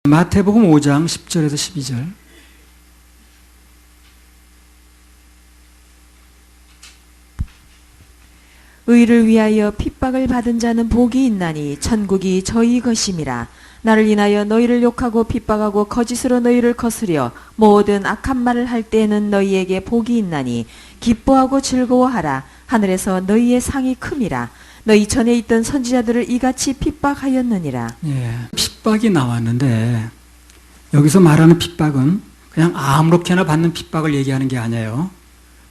마태복음 5장 10절에서 12절. 의를 위하여 핍박을 받은 자는 복이 있나니 천국이 저희 것임이라. 나를 인하여 너희를 욕하고 핍박하고 거짓으로 너희를 거스려 모든 악한 말을 할 때에는 너희에게 복이 있나니 기뻐하고 즐거워하라. 하늘에서 너희의 상이 큼이라. 너희 전에 있던 선지자들을 이같이 핍박하였느니라. 핍박이 나왔는데 여기서 말하는 핍박은 그냥 아무렇게나 받는 핍박을 얘기하는 게 아니에요.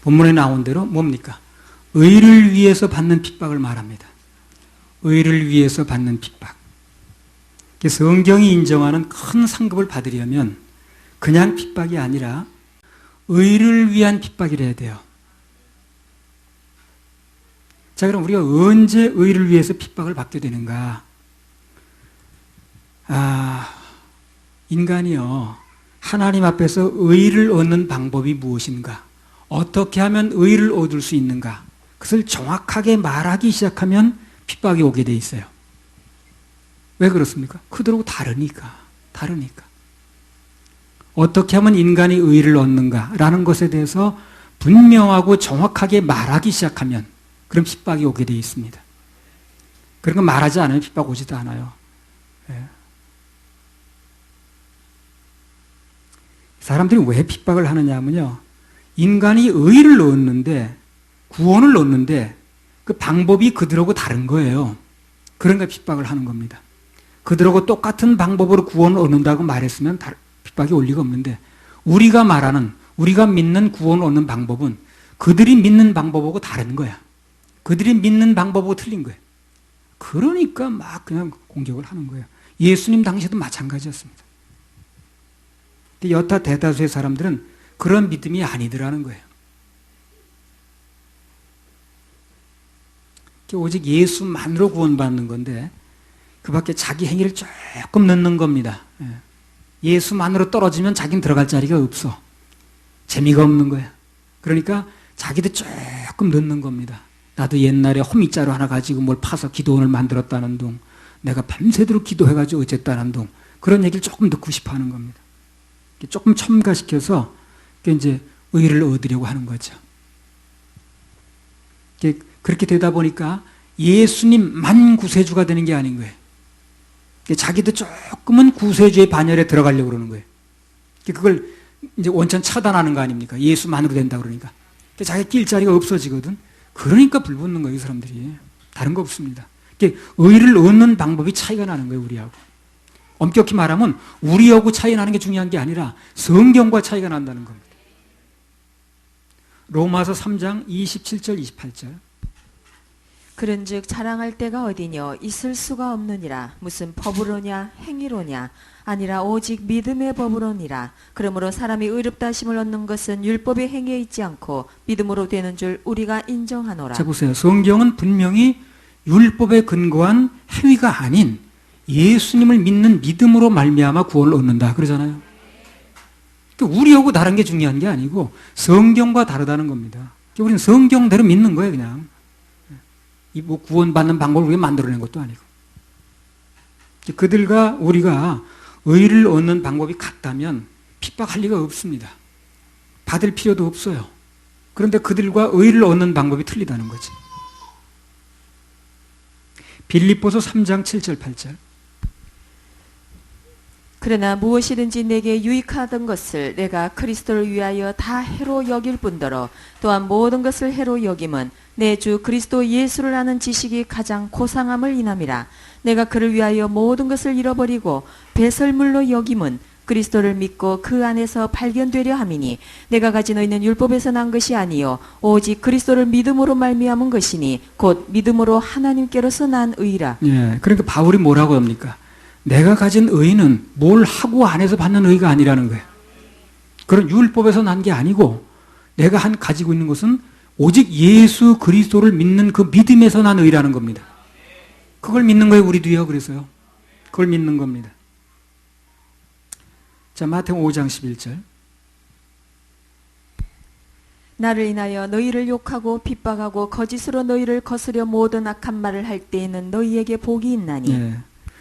본문에 나온 대로 뭡니까? 의를 위해서 받는 핍박을 말합니다. 의를 위해서 받는 핍박. 성경이 인정하는 큰 상급을 받으려면 그냥 핍박이 아니라 의를 위한 핍박이라 돼요. 자, 그럼 우리가 언제 의를 위해서 핍박을 받게 되는가? 인간이요, 하나님 앞에서 의를 얻는 방법이 무엇인가? 어떻게 하면 의를 얻을 수 있는가? 그것을 정확하게 말하기 시작하면 핍박이 오게 돼 있어요. 왜 그렇습니까? 그들하고 다르니까. 어떻게 하면 인간이 의를 얻는가라는 것에 대해서 분명하고 정확하게 말하기 시작하면 그럼 핍박이 오게 돼 있습니다. 그런 거 말하지 않으면 핍박 오지도 않아요. 사람들이 왜 핍박을 하느냐 하면요, 인간이 의를 얻는데, 구원을 얻는데 그 방법이 그들하고 다른 거예요. 그러니까 핍박을 하는 겁니다. 그들하고 똑같은 방법으로 구원을 얻는다고 말했으면 핍박이 올 리가 없는데, 우리가 말하는, 우리가 믿는 구원을 얻는 방법은 그들이 믿는 방법하고 다른 거야. 그들이 믿는 방법하고 틀린 거예요. 그러니까 막 그냥 공격을 하는 거예요. 예수님 당시에도 마찬가지였습니다. 여타 대다수의 사람들은 그런 믿음이 아니더라는 거예요. 오직 예수만으로 구원받는 건데 그 밖에 자기 행위를 조금 넣는 겁니다. 예수만으로 떨어지면 자기는 들어갈 자리가 없어. 재미가 없는 거야. 그러니까 자기도 조금 넣는 겁니다. 나도 옛날에 호미자루 하나 가지고 뭘 파서 기도원을 만들었다는 둥, 내가 밤새도록 기도해가지고 어쨌다는 둥, 그런 얘기를 조금 듣고 싶어 하는 겁니다. 조금 첨가시켜서 이제 의를 얻으려고 하는 거죠. 그렇게 되다 보니까 예수님만 구세주가 되는 게 아닌 거예요. 자기도 조금은 구세주의 반열에 들어가려고 그러는 거예요. 그걸 이제 원천 차단하는 거 아닙니까? 예수만으로 된다 그러니까. 자기 낄 자리가 없어지거든. 그러니까 불붙는 거예요, 이 사람들이. 다른 거 없습니다. 의를 얻는 방법이 차이가 나는 거예요, 우리하고. 엄격히 말하면 우리하고 차이 나는 게 중요한 게 아니라 성경과 차이가 난다는 겁니다. 로마서 3장 27절 28절. 그런즉 자랑할 때가 어디뇨? 있을 수가 없느니라. 무슨 법으로냐 행위로냐? 아니라 오직 믿음의 법으로니라. 그러므로 사람이 의롭다 하심을 얻는 것은 율법의 행위에 있지 않고 믿음으로 되는 줄 우리가 인정하노라. 자, 보세요. 성경은 분명히 율법에 근거한 행위가 아닌 예수님을 믿는 믿음으로 말미암아 구원을 얻는다 그러잖아요. 우리하고 다른 게 중요한 게 아니고 성경과 다르다는 겁니다. 우리는 성경대로 믿는 거예요, 그냥. 뭐 구원받는 방법을 우리가 만들어낸 것도 아니고. 그들과 우리가 의를 얻는 방법이 같다면 핍박할 리가 없습니다. 받을 필요도 없어요. 그런데 그들과 의를 얻는 방법이 틀리다는 거지. 빌립보서 3장 7절 8절. 그러나 무엇이든지 내게 유익하던 것을 내가 그리스도를 위하여 다 해로 여길 뿐더러 또한 모든 것을 해로 여김은 내 주 그리스도 예수를 아는 지식이 가장 고상함을 인함이라. 내가 그를 위하여 모든 것을 잃어버리고 배설물로 여김은 그리스도를 믿고 그 안에서 발견되려 함이니 내가 가지고 있는 율법에서 난 것이 아니요 오직 그리스도를 믿음으로 말미암은 것이니 곧 믿음으로 하나님께로서 난 의라. 그러니까 바울이 뭐라고 합니까? 내가 가진 의는 뭘 하고 안 해서 받는 의가 아니라는 거예요. 그런 율법에서 난 게 아니고 내가 가지고 있는 것은 오직 예수 그리스도를 믿는 그 믿음에서 난 의라는 겁니다. 그걸 믿는 거예요, 우리도요. 그래서요. 그걸 믿는 겁니다. 자, 마태복음 5장 11절. 나를 인하여 너희를 욕하고 핍박하고 거짓으로 너희를 거스려 모든 악한 말을 할 때에는 너희에게 복이 있나니.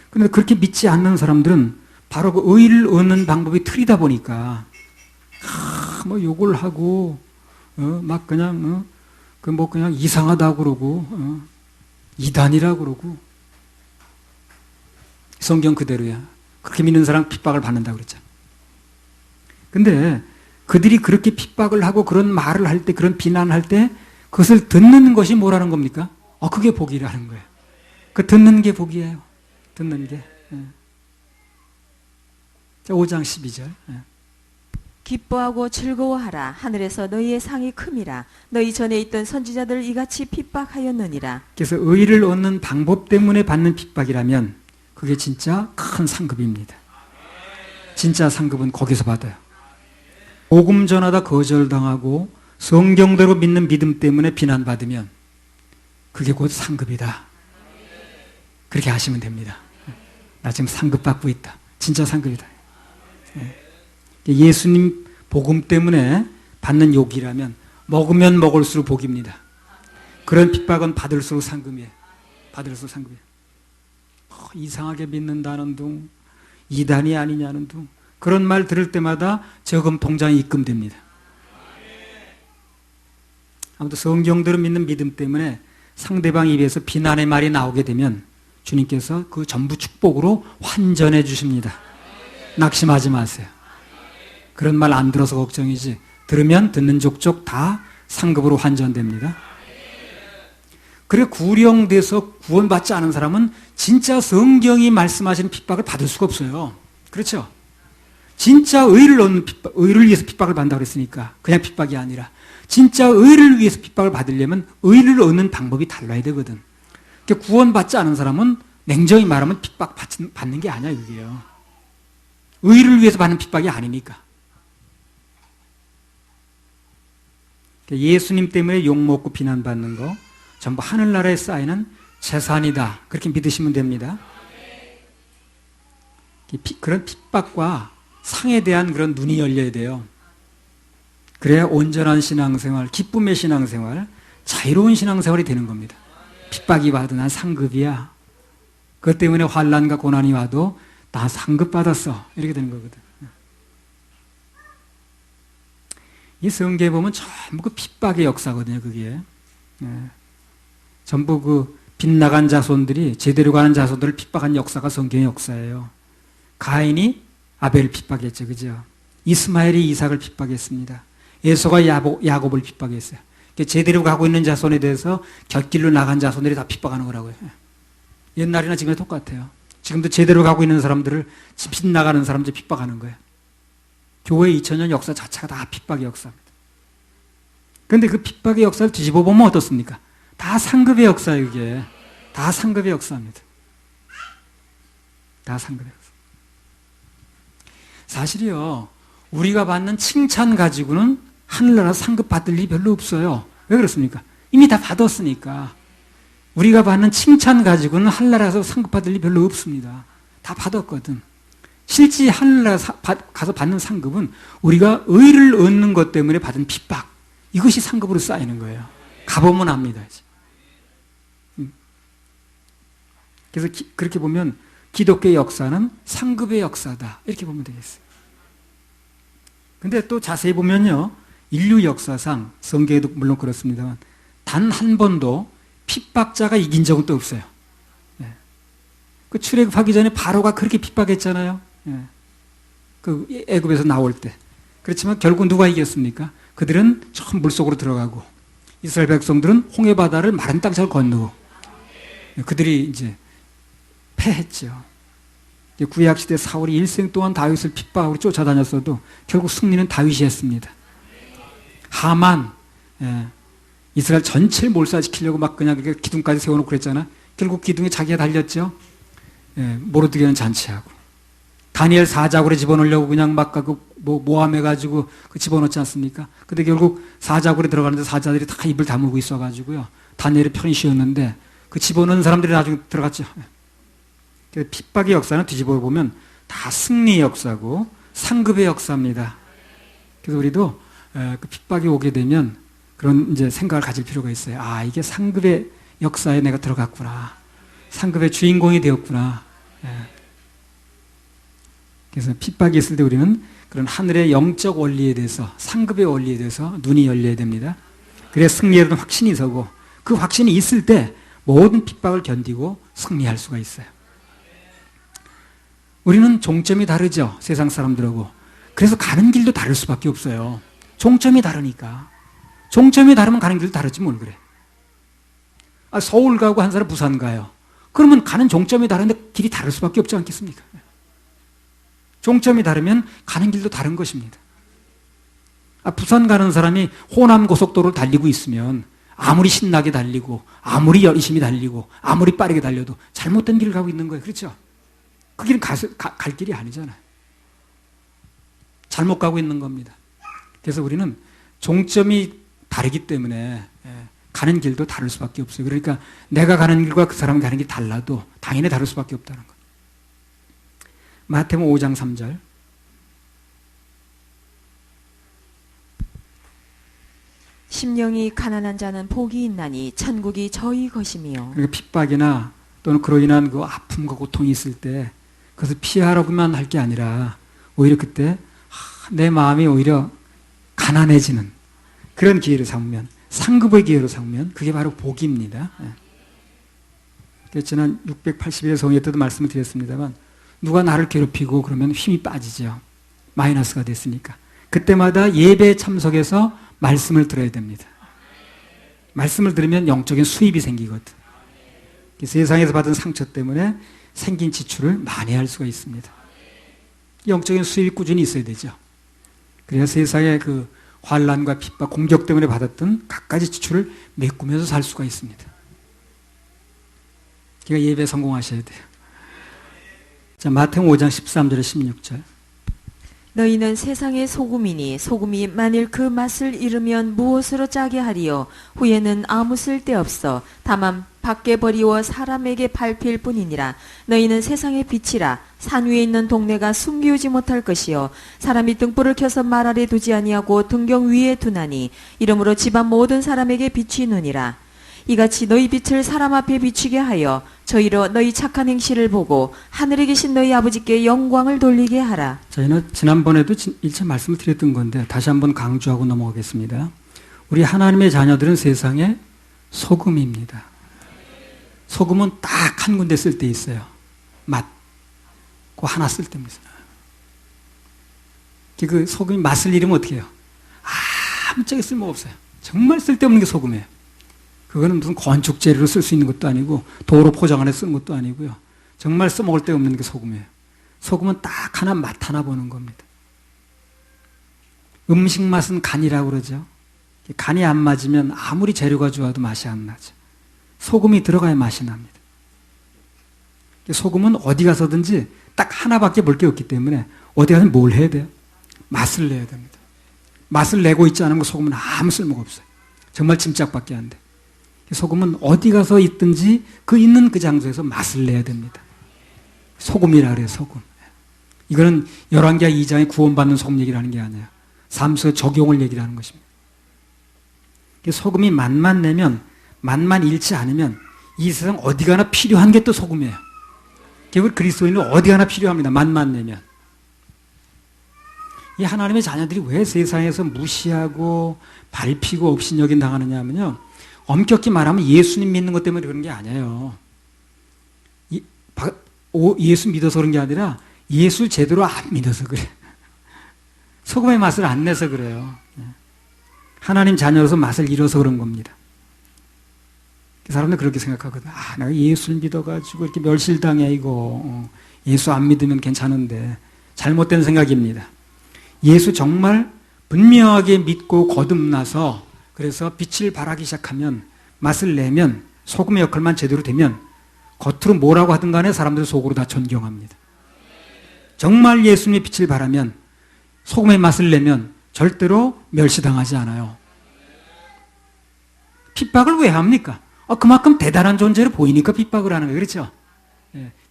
그런데 그렇게 믿지 않는 사람들은 바로 그 의의를 얻는 방법이 틀이다 보니까 뭐 욕을 하고 막 그냥 그 뭐 그냥 이상하다 그러고 이단이라 그러고 성경 그대로야. 그렇게 믿는 사람 핍박을 받는다 그랬잖아. 근데 그들이 그렇게 핍박을 하고 그런 말을 할 때, 그런 비난을 할 때 그것을 듣는 것이 뭐라는 겁니까? 그게 복이라는 거예요. 그 듣는 게 복이에요. 듣는 게. 자, 5장 12절. 기뻐하고 즐거워하라. 하늘에서 너희의 상이 큼이라. 너희 전에 있던 선지자들 이같이 핍박하였느니라. 그래서 의의를 얻는 방법 때문에 받는 핍박이라면 그게 진짜 큰 상급입니다. 진짜 상급은 거기서 받아요. 복음 전하다 거절당하고 성경대로 믿는 믿음 때문에 비난받으면 그게 곧 상급이다. 그렇게 하시면 됩니다. 나 지금 상급 받고 있다. 진짜 상급이다. 예수님 복음 때문에 받는 욕이라면 먹으면 먹을수록 복입니다. 그런 핍박은 받을수록 상급이에요. 받을수록 상급이에요. 이상하게 믿는다는 둥, 이단이 아니냐는 둥, 그런 말 들을 때마다 저금 통장에 입금됩니다. 아무튼 성경대로 믿는 믿음 때문에 상대방 입에서 비난의 말이 나오게 되면 주님께서 그 전부 축복으로 환전해 주십니다. 낙심하지 마세요. 그런 말 안 들어서 걱정이지 들으면 듣는 족족 다 상급으로 환전됩니다. 그래 구령돼서 구원받지 않은 사람은 진짜 성경이 말씀하시는 핍박을 받을 수가 없어요. 그렇죠? 진짜 의를 위해서 핍박을 받는다고 그랬으니까 그냥 핍박이 아니라 진짜 의를 위해서 핍박을 받으려면 의를 얻는 방법이 달라야 되거든. 그러니까 구원받지 않은 사람은 냉정히 말하면 핍박 받는 게 아니야 그게요. 의를 위해서 받는 핍박이 아니니까. 그러니까 예수님 때문에 욕먹고 비난받는 거 전부 하늘나라에 쌓이는 재산이다. 그렇게 믿으시면 됩니다. 그런 핍박과 상에 대한 그런 눈이 열려야 돼요. 그래야 온전한 신앙생활, 기쁨의 신앙생활, 자유로운 신앙생활이 되는 겁니다. 핍박이 와도 난 상급이야. 그것 때문에 환난과 고난이 와도 나 상급 받았어. 이렇게 되는 거거든. 이 성경에 보면 전부 그 핍박의 역사거든요. 그게. 전부 그 빗나간 자손들이 제대로 가는 자손들을 핍박한 역사가 성경의 역사예요. 가인이 아벨을 핍박했죠. 그죠? 이스마엘이 이삭을 핍박했습니다. 에서가 야곱을 핍박했어요. 제대로 가고 있는 자손에 대해서 곁길로 나간 자손들이 다 핍박하는 거라고요. 옛날이나 지금이나 똑같아요. 지금도 제대로 가고 있는 사람들을 빗나가는 사람들 핍박하는 거예요. 교회 2000년 역사 자체가 다 핍박의 역사입니다. 그런데 그 핍박의 역사를 뒤집어 보면 어떻습니까? 다 상급의 역사예요, 이게. 다 상급의 역사입니다. 다 상급의 역사. 사실이요, 우리가 받는 칭찬 가지고는 하늘나라 상급 받을 일이 별로 없어요. 왜 그렇습니까? 이미 다 받았으니까. 우리가 받는 칭찬 가지고는 하늘나라에서 상급 받을 일이 별로 없습니다. 다 받았거든. 실제 하늘나라 가서 받는 상급은 우리가 의를 얻는 것 때문에 받은 핍박, 이것이 상급으로 쌓이는 거예요. 가보면 압니다. 이제. 그래서 그렇게 보면 기독교의 역사는 상급의 역사다. 이렇게 보면 되겠어요. 근데 또 자세히 보면요, 인류 역사상, 성경에도 물론 그렇습니다만, 단 한 번도 핍박자가 이긴 적은 또 없어요. 그 출애굽하기 전에 바로가 그렇게 핍박했잖아요. 그 애굽에서 나올 때. 그렇지만 결국 누가 이겼습니까? 그들은 처음 물속으로 들어가고, 이스라엘 백성들은 홍해 바다를 마른 땅처럼 건너고, 그들이 이제 패했죠. 구약시대 사울이 일생 동안 다윗을 핍박하고 쫓아다녔어도 결국 승리는 다윗이 했습니다. 하만, 이스라엘 전체를 몰살시키려고 막 그냥 기둥까지 세워놓고 그랬잖아. 결국 기둥에 자기가 달렸죠. 모르드게는 잔치하고. 다니엘 사자굴에 집어넣으려고 그냥 막 모함해가지고 그 집어넣지 않습니까? 근데 결국 사자굴에 들어가는데 사자들이 다 입을 다물고 있어가지고요. 다니엘이 편히 쉬었는데 그 집어넣은 사람들이 나중에 들어갔죠. 핍박의 역사는 뒤집어 보면 다 승리의 역사고 상급의 역사입니다. 그래서 우리도 그 핍박이 오게 되면 그런 이제 생각을 가질 필요가 있어요. 아, 이게 상급의 역사에 내가 들어갔구나. 상급의 주인공이 되었구나. 그래서 핍박이 있을 때 우리는 그런 하늘의 영적 원리에 대해서, 상급의 원리에 대해서 눈이 열려야 됩니다. 그래야 승리에 대한 확신이 서고, 그 확신이 있을 때 모든 핍박을 견디고 승리할 수가 있어요. 우리는 종점이 다르죠, 세상 사람들하고. 그래서 가는 길도 다를 수밖에 없어요. 종점이 다르니까. 종점이 다르면 가는 길도 다르지 뭘 그래. 서울 가고 한 사람 부산 가요. 그러면 가는 종점이 다른데 길이 다를 수밖에 없지 않겠습니까? 종점이 다르면 가는 길도 다른 것입니다. 부산 가는 사람이 호남 고속도로를 달리고 있으면 아무리 신나게 달리고 아무리 열심히 달리고 아무리 빠르게 달려도 잘못된 길을 가고 있는 거예요. 그렇죠? 그 길은 갈 길이 아니잖아요. 잘못 가고 있는 겁니다. 그래서 우리는 종점이 다르기 때문에 가는 길도 다를 수밖에 없어요. 그러니까 내가 가는 길과 그 사람이 가는 길이 달라도 당연히 다를 수밖에 없다는 거예요. 마태복음 5장 3절. 심령이 가난한 자는 복이 있나니 천국이 저희 것이며. 그러니까 핍박이나 또는 그로 인한 그 아픔과 고통이 있을 때 그것을 피하라고만 할 게 아니라 오히려 그때 내 마음이 오히려 가난해지는 그런 기회를 삼으면, 상급의 기회로 삼으면 그게 바로 복입니다. 지난 680일 성회 때도 말씀을 드렸습니다만 누가 나를 괴롭히고 그러면 힘이 빠지죠. 마이너스가 됐으니까. 그때마다 예배에 참석해서 말씀을 들어야 됩니다. 말씀을 들으면 영적인 수입이 생기거든. 세상에서 받은 상처 때문에 생긴 지출을 만회할 수가 있습니다. 영적인 수입이 꾸준히 있어야 되죠. 그래야 세상의 그 환난과 핍박, 공격 때문에 받았던 갖가지 지출을 메꾸면서 살 수가 있습니다. 그러니까 예배에 성공하셔야 돼요. 자, 마태복음 5장 13절에 16절. 너희는 세상의 소금이니 소금이 만일 그 맛을 잃으면 무엇으로 짜게 하리요? 후에는 아무 쓸데없어 다만 밖에 버리워 사람에게 밟힐 뿐이니라. 너희는 세상의 빛이라. 산 위에 있는 동네가 숨기우지 못할 것이요 사람이 등불을 켜서 말 아래 두지 아니하고 등경 위에 두나니 이러므로 집안 모든 사람에게 비치느니라. 이같이 너희 빛을 사람 앞에 비추게 하여 저희로 너희 착한 행실을 보고 하늘에 계신 너희 아버지께 영광을 돌리게 하라. 저희는 지난번에도 1차 말씀을 드렸던 건데 다시 한번 강조하고 넘어가겠습니다. 우리 하나님의 자녀들은 세상의 소금입니다. 소금은 딱 한 군데 쓸 때 있어요. 맛. 그 하나 쓸 때입니다. 그 소금이 맛을 잃으면 어떻게 해요? 아무짝에 쓸모가 없어요. 정말 쓸데없는 게 소금이에요. 그거는 무슨 건축 재료로 쓸 수 있는 것도 아니고 도로 포장 안에 쓰는 것도 아니고요. 정말 써먹을 데 없는 게 소금이에요. 소금은 딱 하나 맛 하나 보는 겁니다. 음식 맛은 간이라고 그러죠. 간이 안 맞으면 아무리 재료가 좋아도 맛이 안 나죠. 소금이 들어가야 맛이 납니다. 소금은 어디 가서든지 딱 하나밖에 볼 게 없기 때문에 어디 가서 뭘 해야 돼요? 맛을 내야 됩니다. 맛을 내고 있지 않으면 소금은 아무 쓸모가 없어요. 정말 짐짝밖에 안 돼. 소금은 어디 가서 있든지 그 있는 그 장소에서 맛을 내야 됩니다. 소금이라 그래요, 소금. 이거는 열왕기하 2장에 구원받는 소금 얘기를 하는 게 아니에요. 삶 속의 적용을 얘기를 하는 것입니다. 소금이 맛만 내면, 맛만 잃지 않으면 이 세상 어디 가나 필요한 게 또 소금이에요. 결국 그리스도인은 어디 가나 필요합니다. 맛만 내면. 이 하나님의 자녀들이 왜 세상에서 무시하고 밟히고 업신여긴 당하느냐 하면요. 엄격히 말하면 예수님 믿는 것 때문에 그런 게 아니에요. 예수 믿어서 그런 게 아니라 예수를 제대로 안 믿어서 그래. 소금의 맛을 안 내서 그래요. 하나님 자녀로서 맛을 잃어서 그런 겁니다. 사람들 그렇게 생각하거든. 내가 예수를 믿어가지고 이렇게 멸실당해, 이거. 예수 안 믿으면 괜찮은데. 잘못된 생각입니다. 예수 정말 분명하게 믿고 거듭나서 그래서 빛을 발하기 시작하면 맛을 내면 소금의 역할만 제대로 되면 겉으로 뭐라고 하든 간에 사람들 속으로 다 존경합니다. 정말 예수님의 빛을 발하면 소금의 맛을 내면 절대로 멸시당하지 않아요. 핍박을 왜 합니까? 그만큼 대단한 존재로 보이니까 핍박을 하는 거예요. 그렇죠?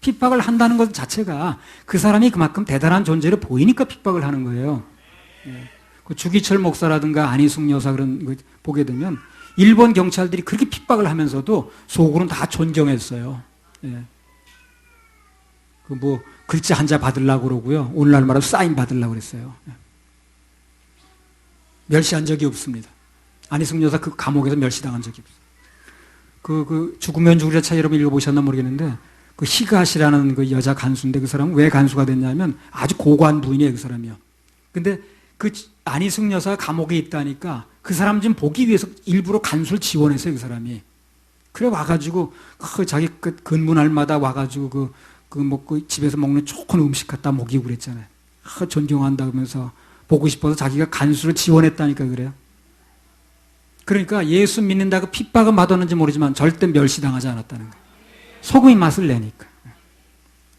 핍박을 한다는 것 자체가 그 사람이 그만큼 대단한 존재로 보이니까 핍박을 하는 거예요. 그 주기철 목사라든가 안희숙 여사 그런 거 보게 되면 일본 경찰들이 그렇게 핍박을 하면서도 속으로는 다 존경했어요. 글자 한자 받으려고 그러고요. 오늘날 말로 사인 받으려고 그랬어요. 멸시한 적이 없습니다. 안희숙 여사 그 감옥에서 멸시당한 적이 없어요. 그 죽으면 죽으랴 차 여러분 읽어보셨나 모르겠는데 그 히갓이라는 그 여자 간수인데 그 사람은 왜 간수가 됐냐면 아주 고관 부인이에요, 그 사람이요. 근데 그 안희숙 여사가 감옥에 있다니까 그 사람 좀 보기 위해서 일부러 간수를 지원했어요, 그 사람이. 그래 와가지고 자기 그 근무날마다 와가지고 그 집에서 먹는 좋은 음식 갖다 먹이고 그랬잖아요. 존경한다 그러면서 보고 싶어서 자기가 간수를 지원했다니까 그래요. 그러니까 예수 믿는다고 핍박은 받았는지 모르지만 절대 멸시당하지 않았다는 거예요. 소금이 맛을 내니까.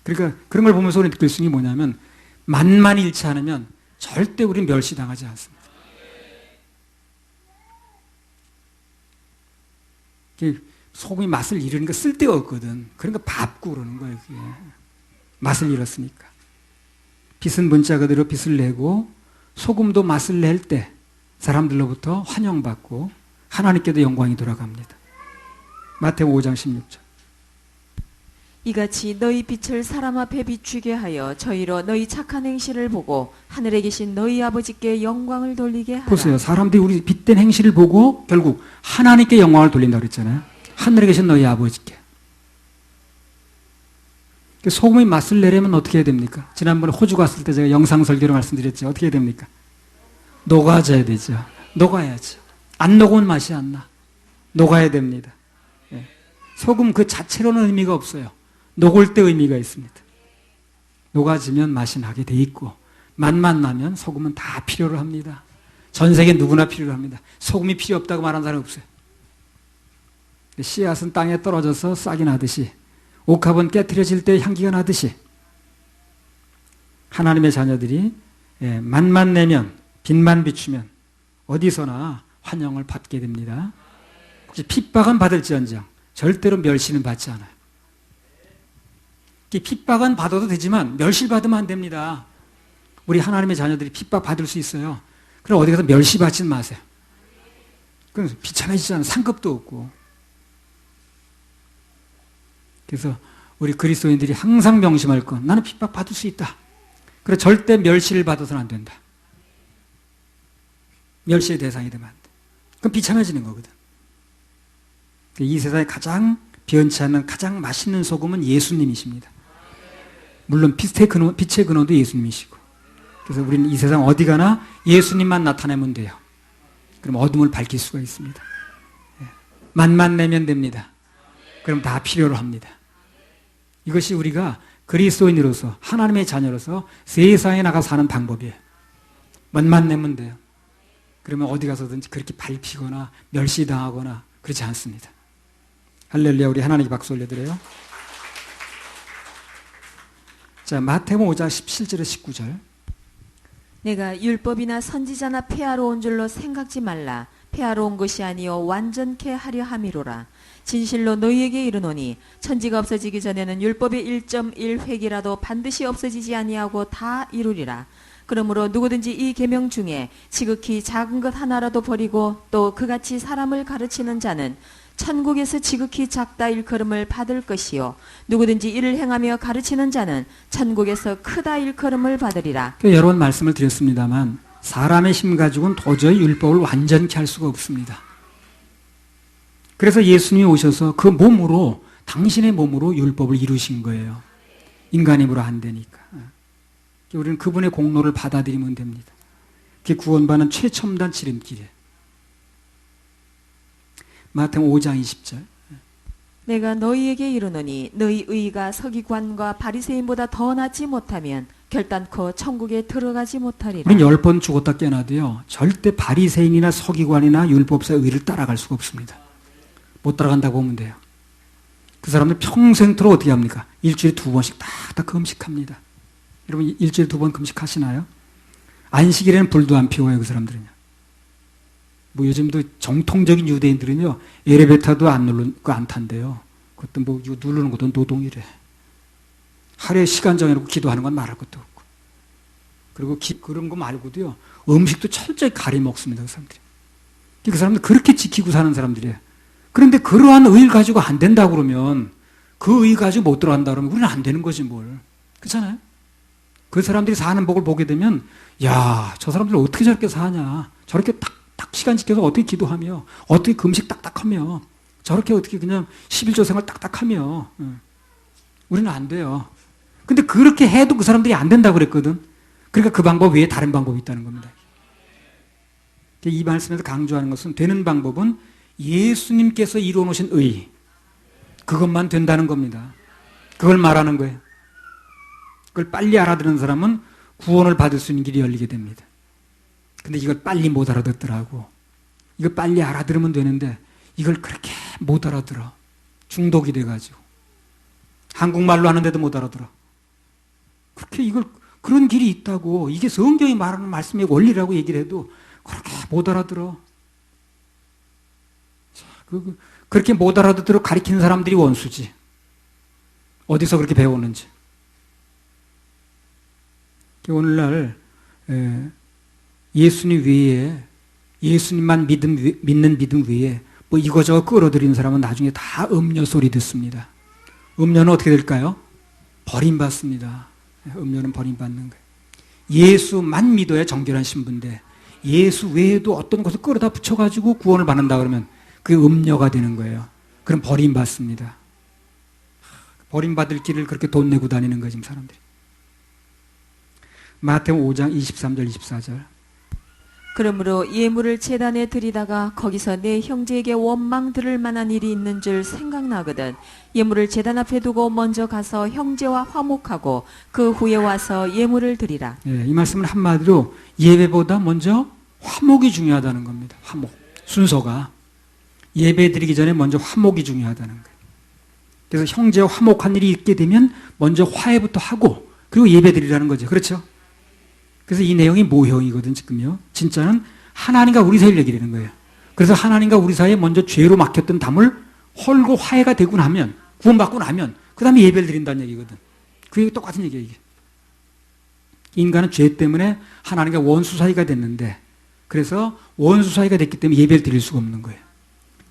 그러니까 그런 걸 보면서 우리 느낄 수 있는 게 뭐냐면 만만 잃지 않으면 절대 우리는 멸시당하지 않습니다. 소금이 맛을 잃으니까 쓸데가 없거든. 그러니까 밟고 그러는 거예요. 그게. 맛을 잃었으니까. 빛은 문자 그대로 빛을 내고 소금도 맛을 낼 때 사람들로부터 환영받고 하나님께도 영광이 돌아갑니다. 마태복음 5장 16절. 이같이 너희 빛을 사람 앞에 비추게 하여 저희로 너희 착한 행실을 보고 하늘에 계신 너희 아버지께 영광을 돌리게 하라. 보세요. 사람들이 우리 빛된 행실을 보고 결국 하나님께 영광을 돌린다고 그랬잖아요. 하늘에 계신 너희 아버지께. 소금의 맛을 내려면 어떻게 해야 됩니까? 지난번에 호주 갔을 때 제가 영상 설교로 말씀드렸죠. 어떻게 해야 됩니까? 녹아져야 되죠. 녹아야죠. 안 녹으면 맛이 안 나. 녹아야 됩니다. 예. 소금 그 자체로는 의미가 없어요. 녹을 때 의미가 있습니다. 녹아지면 맛이 나게 돼 있고 맛만 나면 소금은 다 필요로 합니다. 전 세계 누구나 필요로 합니다. 소금이 필요 없다고 말하는 사람은 없어요. 씨앗은 땅에 떨어져서 싹이 나듯이 옥합은 깨트려질 때 향기가 나듯이 하나님의 자녀들이 맛만 내면 빛만 비추면 어디서나 환영을 받게 됩니다. 혹시 핍박은 받을지언정 절대로 멸시는 받지 않아요. 핍박은 받아도 되지만 멸시받으면 안 됩니다. 우리 하나님의 자녀들이 핍박 받을 수 있어요. 그럼 어디 가서 멸시받지는 마세요. 그럼 비참해지잖아요. 상급도 없고. 그래서 우리 그리스도인들이 항상 명심할 건 나는 핍박 받을 수 있다. 그래 절대 멸시를 받아서는 안 된다. 멸시의 대상이 되면 안 돼. 그럼 비참해지는 거거든. 이 세상에 가장 변치 않는 가장 맛있는 소금은 예수님이십니다. 물론 빛의 근원도 예수님이시고. 그래서 우리는 이 세상 어디 가나 예수님만 나타내면 돼요. 그럼 어둠을 밝힐 수가 있습니다. 맛만 내면 됩니다. 그럼 다 필요로 합니다. 이것이 우리가 그리스도인으로서 하나님의 자녀로서 세상에 나가 사는 방법이에요. 맛만 내면 돼요. 그러면 어디 가서든지 그렇게 밟히거나 멸시당하거나 그렇지 않습니다. 할렐루야. 우리 하나님께 박수 올려드려요. 자, 마태복음 5장 17절에 19절. 내가 율법이나 선지자나 폐하러 온 줄로 생각지 말라. 폐하러 온 것이 아니요 완전케 하려 함이로라. 진실로 너희에게 이르노니 천지가 없어지기 전에는 율법의 1.1획이라도 반드시 없어지지 아니하고 다 이루리라. 그러므로 누구든지 이 계명 중에 지극히 작은 것 하나라도 버리고 또 그같이 사람을 가르치는 자는 천국에서 지극히 작다 일컬음을 받을 것이요 누구든지 이를 행하며 가르치는 자는 천국에서 크다 일컬음을 받으리라. 여러 번 말씀을 드렸습니다만 사람의 힘 가지고는 도저히 율법을 완전케 할 수가 없습니다. 그래서 예수님이 오셔서 그 몸으로 당신의 몸으로 율법을 이루신 거예요. 인간의 힘으로 안 되니까. 우리는 그분의 공로를 받아들이면 됩니다. 그게 구원받는 최첨단 지름길이에요. 마태복음 5장 20절. 내가 너희에게 이르노니 너희 의가 서기관과 바리새인보다 더 낫지 못하면 결단코 천국에 들어가지 못하리라. 우린 10번 죽었다 깨어나도요 절대 바리새인이나 서기관이나 율법사의 의를 따라갈 수가 없습니다. 못 따라간다고 보면 돼요. 그 사람들 평생토록 어떻게 합니까? 일주일에 2번씩 딱 금식합니다. 여러분 일주일에 2번 금식하시나요? 안식일에는 불도 안 피워요. 그 사람들은요. 뭐 요즘도 정통적인 유대인들은요 엘리베이터도 안 탄대요. 그것도 뭐 누르는 것도 노동이래. 하루에 시간 정해놓고 기도하는 건 말할 것도 없고. 그리고 그런 거 말고도요 음식도 철저히 가리 먹습니다. 그 사람들이. 그 사람들 그렇게 지키고 사는 사람들이에요. 그런데 그러한 의를 가지고 안 된다고 그러면 그 의 가지고 못 들어간다 그러면 우리는 안 되는 거지 뭘. 그렇잖아요? 그 사람들이 사는 복을 보게 되면 야, 저 사람들 어떻게 저렇게 사냐. 저렇게 딱 시간 지켜서 어떻게 기도하며 어떻게 금식 딱딱하며 저렇게 어떻게 그냥 11조 생활 딱딱하며 우리는 안 돼요. 근데 그렇게 해도 그 사람들이 안 된다고 그랬거든. 그러니까 그 방법 외에 다른 방법이 있다는 겁니다. 이 말씀에서 강조하는 것은 되는 방법은 예수님께서 이루어 놓으신 의, 그것만 된다는 겁니다. 그걸 말하는 거예요. 그걸 빨리 알아듣는 사람은 구원을 받을 수 있는 길이 열리게 됩니다. 근데 이걸 빨리 못 알아듣더라고. 이걸 빨리 알아들으면 되는데 이걸 그렇게 못 알아들어. 중독이 돼가지고. 한국말로 하는데도 못 알아들어. 그렇게 이걸 그런 길이 있다고, 이게 성경이 말하는 말씀의 원리라고 얘기를 해도 그렇게 못 알아들어. 자, 그렇게 못 알아듣도록 가리키는 사람들이 원수지. 어디서 그렇게 배웠는지. 오늘날 예수님 외에, 예수님만 믿는 믿음 외에 뭐 이거저거 끌어들이는 사람은 나중에 다 음료 소리 듣습니다. 음료는 어떻게 될까요? 버림받습니다. 음료는 버림받는 거예요. 예수만 믿어야 정결한 신부인데 예수 외에도 어떤 것을 끌어다 붙여가지고 구원을 받는다 그러면 그게 음료가 되는 거예요. 그럼 버림받습니다. 버림받을 길을 그렇게 돈 내고 다니는 거예요, 지금 사람들이. 마태복음 5장 23절 24절. 그러므로 예물을 제단에 드리다가 거기서 내 형제에게 원망 들을 만한 일이 있는 줄 생각나거든 예물을 제단 앞에 두고 먼저 가서 형제와 화목하고 그 후에 와서 예물을 드리라. 예, 이 말씀은 한마디로 예배보다 먼저 화목이 중요하다는 겁니다. 화목. 순서가 예배 드리기 전에 먼저 화목이 중요하다는 거예요. 그래서 형제와 화목한 일이 있게 되면 먼저 화해부터 하고 그리고 예배 드리라는 거죠. 그렇죠? 그래서 이 내용이 모형이거든, 지금요. 진짜는 하나님과 우리 사이를 얘기하는 거예요. 그래서 하나님과 우리 사이에 먼저 죄로 막혔던 담을 헐고 화해가 되고 나면, 구원받고 나면, 그 다음에 예배를 드린다는 얘기거든. 그게 똑같은 얘기예요, 이게. 인간은 죄 때문에 하나님과 원수 사이가 됐는데, 그래서 원수 사이가 됐기 때문에 예배를 드릴 수가 없는 거예요.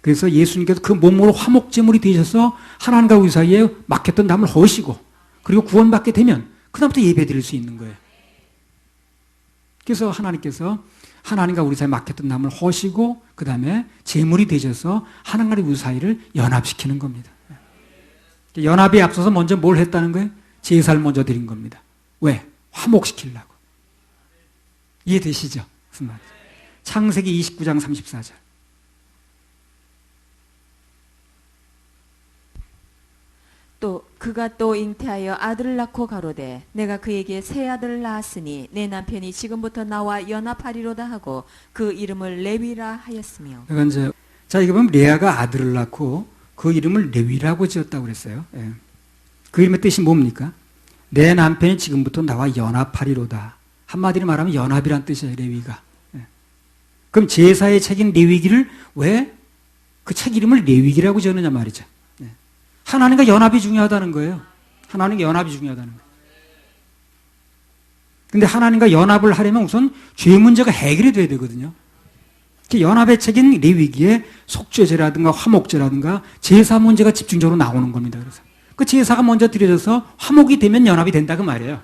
그래서 예수님께서 그 몸으로 화목제물이 되셔서 하나님과 우리 사이에 막혔던 담을 허시고, 그리고 구원받게 되면, 그다음부터 예배 드릴 수 있는 거예요. 그래서 하나님께서 하나님과 우리 사이에 막혔던 담을 허시고 그 다음에 제물이 되셔서 하나님과 우리 사이를 연합시키는 겁니다. 연합에 앞서서 먼저 뭘 했다는 거예요? 제사를 먼저 드린 겁니다. 왜? 화목시키려고. 이해되시죠? 무슨 말이죠? 창세기 29장 34절. 또 그가 또 잉태하여 아들을 낳고 가로되 내가 그에게 새 아들을 낳았으니 내 남편이 지금부터 나와 연합하리로다 하고 그 이름을 레위라 하였으며. 그러니까 이제 자 이거 보면 레아가 아들을 낳고 그 이름을 레위라고 지었다고 그랬어요. 예. 그 이름의 뜻이 뭡니까? 내 남편이 지금부터 나와 연합하리로다. 한마디로 말하면 연합이란 뜻이에요, 레위가. 예. 그럼 제사의 책인 레위기를 왜 그 책 이름을 레위기라고 지었느냐 말이죠. 하나님과 연합이 중요하다는 거예요. 하나님과 연합이 중요하다는 거예요. 근데 하나님과 연합을 하려면 우선 죄 문제가 해결이 돼야 되거든요. 연합의 책인 레위기에 속죄제라든가 화목제라든가 제사 문제가 집중적으로 나오는 겁니다. 그래서 그 제사가 먼저 드려져서 화목이 되면 연합이 된다 그 말이에요.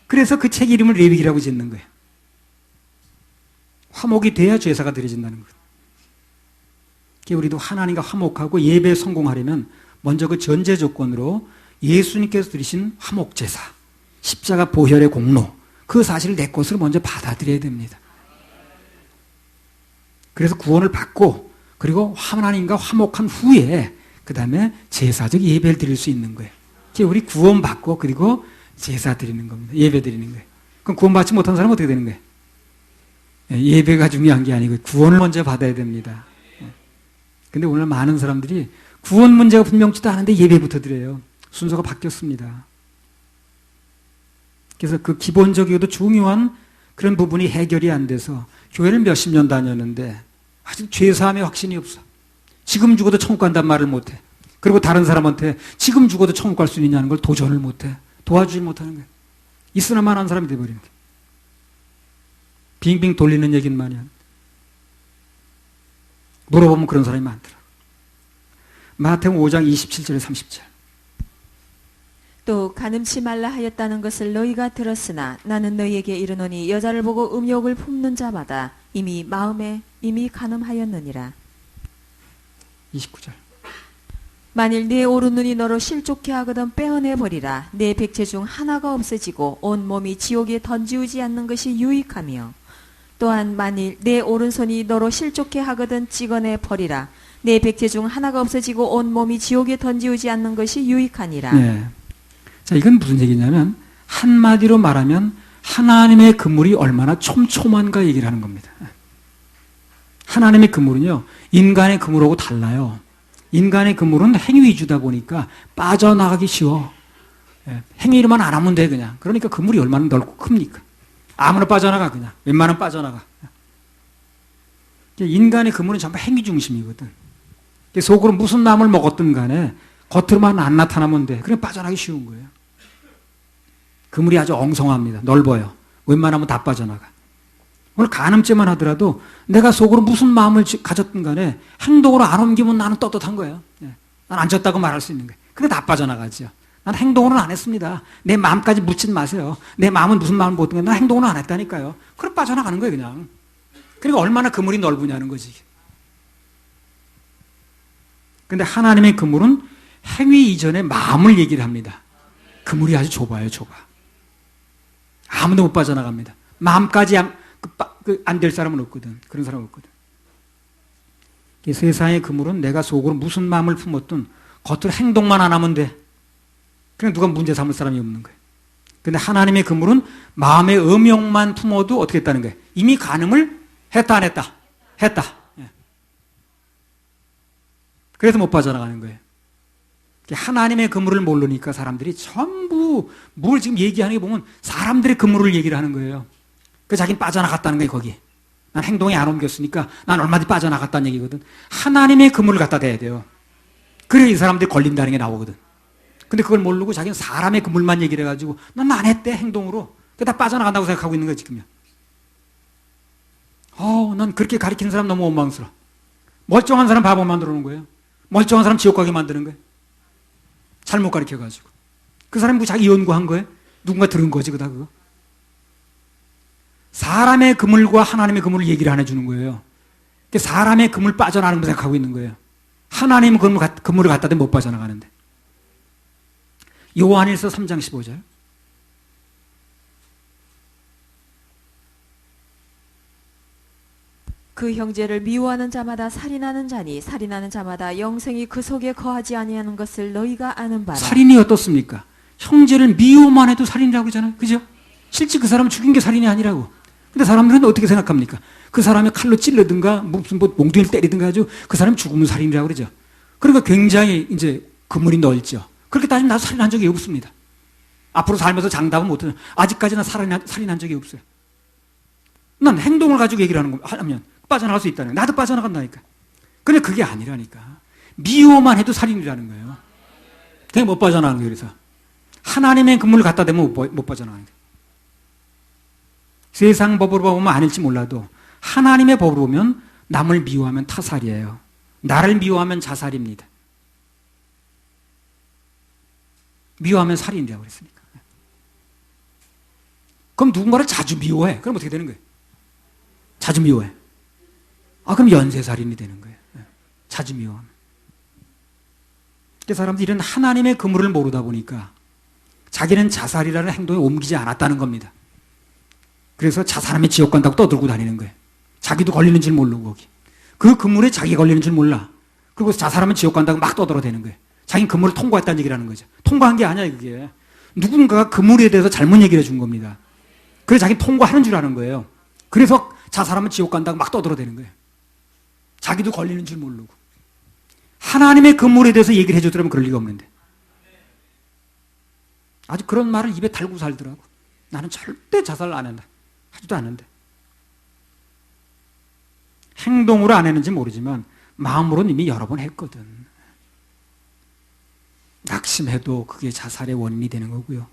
그래서 그 책 이름을 레위기라고 짓는 거예요. 화목이 돼야 제사가 드려진다는 거예요. 우리도 하나님과 화목하고 예배에 성공하려면 먼저 그 전제 조건으로 예수님께서 드리신 화목제사, 십자가 보혈의 공로, 그 사실을 내 것으로 먼저 받아들여야 됩니다. 그래서 구원을 받고 그리고 하나님과 화목한 후에 그 다음에 제사적 예배를 드릴 수 있는 거예요. 우리 구원받고 그리고 제사 드리는 겁니다. 예배 드리는 거예요. 그럼 구원받지 못한 사람은 어떻게 되는 거예요? 예배가 중요한 게 아니고 구원을 먼저 받아야 됩니다. 근데 오늘 많은 사람들이 구원 문제가 분명치도 않은데 예배부터 드려요. 순서가 바뀌었습니다. 그래서 그 기본적이고도 중요한 그런 부분이 해결이 안 돼서 교회를 몇십 년 다녔는데 아직 죄사함의 확신이 없어. 지금 죽어도 천국 간단 말을 못해. 그리고 다른 사람한테 지금 죽어도 천국 갈 수 있냐는 걸 도전을 못해. 도와주지 못하는 거예요. 있으나만 한 사람이 돼버리는 거예요. 빙빙 돌리는 얘기는 많이 합니다. 물어보면 그런 사람이 많더라. 마태복음 5장 27절에 30절. 또 간음치 말라 하였다는 것을 너희가 들었으나 나는 너희에게 이르노니 여자를 보고 음욕을 품는 자마다 이미 마음에 이미 간음하였느니라. 29절. 만일 네 오른눈이 너로 실족케 하거든 빼어내 버리라. 네 백체 중 하나가 없어지고 온 몸이 지옥에 던지우지 않는 것이 유익하며 또한 만일 네 오른손이 너로 실족케 하거든 찍어내 버리라. 네 백체 중 하나가 없어지고 온 몸이 지옥에 던지우지 않는 것이 유익하니라. 네. 자, 이건 무슨 얘기냐면 한마디로 말하면 하나님의 그물이 얼마나 촘촘한가 얘기를 하는 겁니다. 하나님의 그물은요, 인간의 그물하고 달라요. 인간의 그물은 행위 위주다 보니까 빠져나가기 쉬워. 행위만 안 하면 돼, 그냥. 그러니까 그물이 얼마나 넓고 큽니까? 아무나 빠져나가, 그냥. 웬만하면 빠져나가. 인간의 그물은 전부 행위 중심이거든. 속으로 무슨 마음을 먹었든 간에 겉으로만 안 나타나면 돼. 그냥 빠져나가기 쉬운 거예요. 그물이 아주 엉성합니다. 넓어요. 웬만하면 다 빠져나가. 오늘 간음죄만 하더라도 내가 속으로 무슨 마음을 가졌든 간에 행동으로 안 옮기면 나는 떳떳한 거예요. 난 안 졌다고 말할 수 있는 거예요. 근데 다 빠져나가죠. 난 행동으로는 안 했습니다. 내 마음까지 묻지 마세요. 내 마음은 무슨 마음을 먹든 간에 난 행동으로는 안 했다니까요. 그럼 빠져나가는 거예요, 그냥. 그러니까 얼마나 그물이 넓으냐는 거지. 근데 하나님의 그물은 행위 이전에 마음을 얘기를 합니다. 그물이 아주 좁아요, 좁아. 아무도 못 빠져나갑니다. 마음까지 안 될 사람은 없거든. 그런 사람은 없거든. 이 세상의 그물은 내가 속으로 무슨 마음을 품었든 겉으로 행동만 안 하면 돼. 그냥 누가 문제 삼을 사람이 없는 거예요. 근데 하나님의 그물은 마음의 음욕만 품어도 어떻게 했다는 거예요? 이미 간음을 했다 안 했다? 했다. 그래서 못 빠져나가는 거예요. 하나님의 그물을 모르니까 사람들이 전부 뭘 지금 얘기하는 게 보면 사람들의 그물을 얘기를 하는 거예요. 그 자기는 빠져나갔다는 거예요, 거기. 난 행동이 안 옮겼으니까 난 얼마든지 빠져나갔다는 얘기거든. 하나님의 그물을 갖다 대야 돼요. 그래야 이 사람들이 걸린다는 게 나오거든. 근데 그걸 모르고 자기는 사람의 그물만 얘기를 해가지고 난 안 했대, 행동으로. 다 빠져나간다고 생각하고 있는 거야, 지금요. 난 그렇게 가리키는 사람 너무 원망스러워. 멀쩡한 사람 바보 만들어 놓은 거예요. 멀쩡한 사람 지옥 가게 만드는 거예요. 잘못 가르쳐가지고. 그 사람이 뭐 자기 연구한 거예요? 누군가 들은 거지, 그거. 사람의 그물과 하나님의 그물을 얘기를 안 해주는 거예요. 사람의 그물 빠져나가는 거 생각하고 있는 거예요. 하나님의 그물을 갖다 대면 못 빠져나가는데. 요한일서 3장 15절. 그 형제를 미워하는 자마다 살인하는 자니 살인하는 자마다 영생이 그 속에 거하지 아니하는 것을 너희가 아는 바라. 살인이 어떻습니까? 형제를 미워만 해도 살인이라고 그러잖아요. 그죠? 실제 그 사람을 죽인 게 살인이 아니라고. 근데 사람들은 어떻게 생각합니까? 그 사람이 칼로 찔르든가 무슨 몽둥이를 때리든가 해가지고 그 사람이 죽으면 살인이라고 그러죠. 그러니까 굉장히 이제 그물이 넓죠. 그렇게 따지면 나도 살인한 적이 없습니다. 앞으로 살면서 장담은 못해요. 아직까지는 살인한 적이 없어요. 난 행동을 가지고 얘기를 하면 빠져나갈 수 있다는 거예요. 나도 빠져나간다니까. 근데 그게 아니라니까. 미워만 해도 살인이라는 거예요. 그냥 못 빠져나가는 거예요. 그래서 하나님의 그물을 갖다 대면 못 빠져나가는 거예요. 세상 법으로 보면 아닐지 몰라도 하나님의 법으로 보면 남을 미워하면 타살이에요. 나를 미워하면 자살입니다. 미워하면 살인이라고 그랬으니까. 그럼 누군가를 자주 미워해. 그럼 어떻게 되는 거예요? 자주 미워해. 그럼 연쇄살인이 되는 거예요. 자주 미워하면. 사람들이 이런 하나님의 그물을 모르다 보니까 자기는 자살이라는 행동에 옮기지 않았다는 겁니다. 그래서 자살하면 지옥 간다고 떠들고 다니는 거예요. 자기도 걸리는 줄 모르고 거기. 그 그물에 자기가 걸리는 줄 몰라. 그리고 자살하면 지옥 간다고 막 떠들어대는 거예요. 자기는 그물을 통과했다는 얘기라는 거죠. 통과한 게 아니야, 그게. 누군가가 그물에 대해서 잘못 얘기를 해준 겁니다. 그래서 자기는 통과하는 줄 아는 거예요. 그래서 자살하면 지옥 간다고 막 떠들어대는 거예요. 자기도 걸리는 줄 모르고. 하나님의 그물에 대해서 얘기를 해줬더라면 그럴 리가 없는데. 아주 그런 말을 입에 달고 살더라고. 나는 절대 자살 안 한다. 하지도 않는데. 행동으로 안 했는지 모르지만 마음으로는 이미 여러 번 했거든. 낙심해도 그게 자살의 원인이 되는 거고요.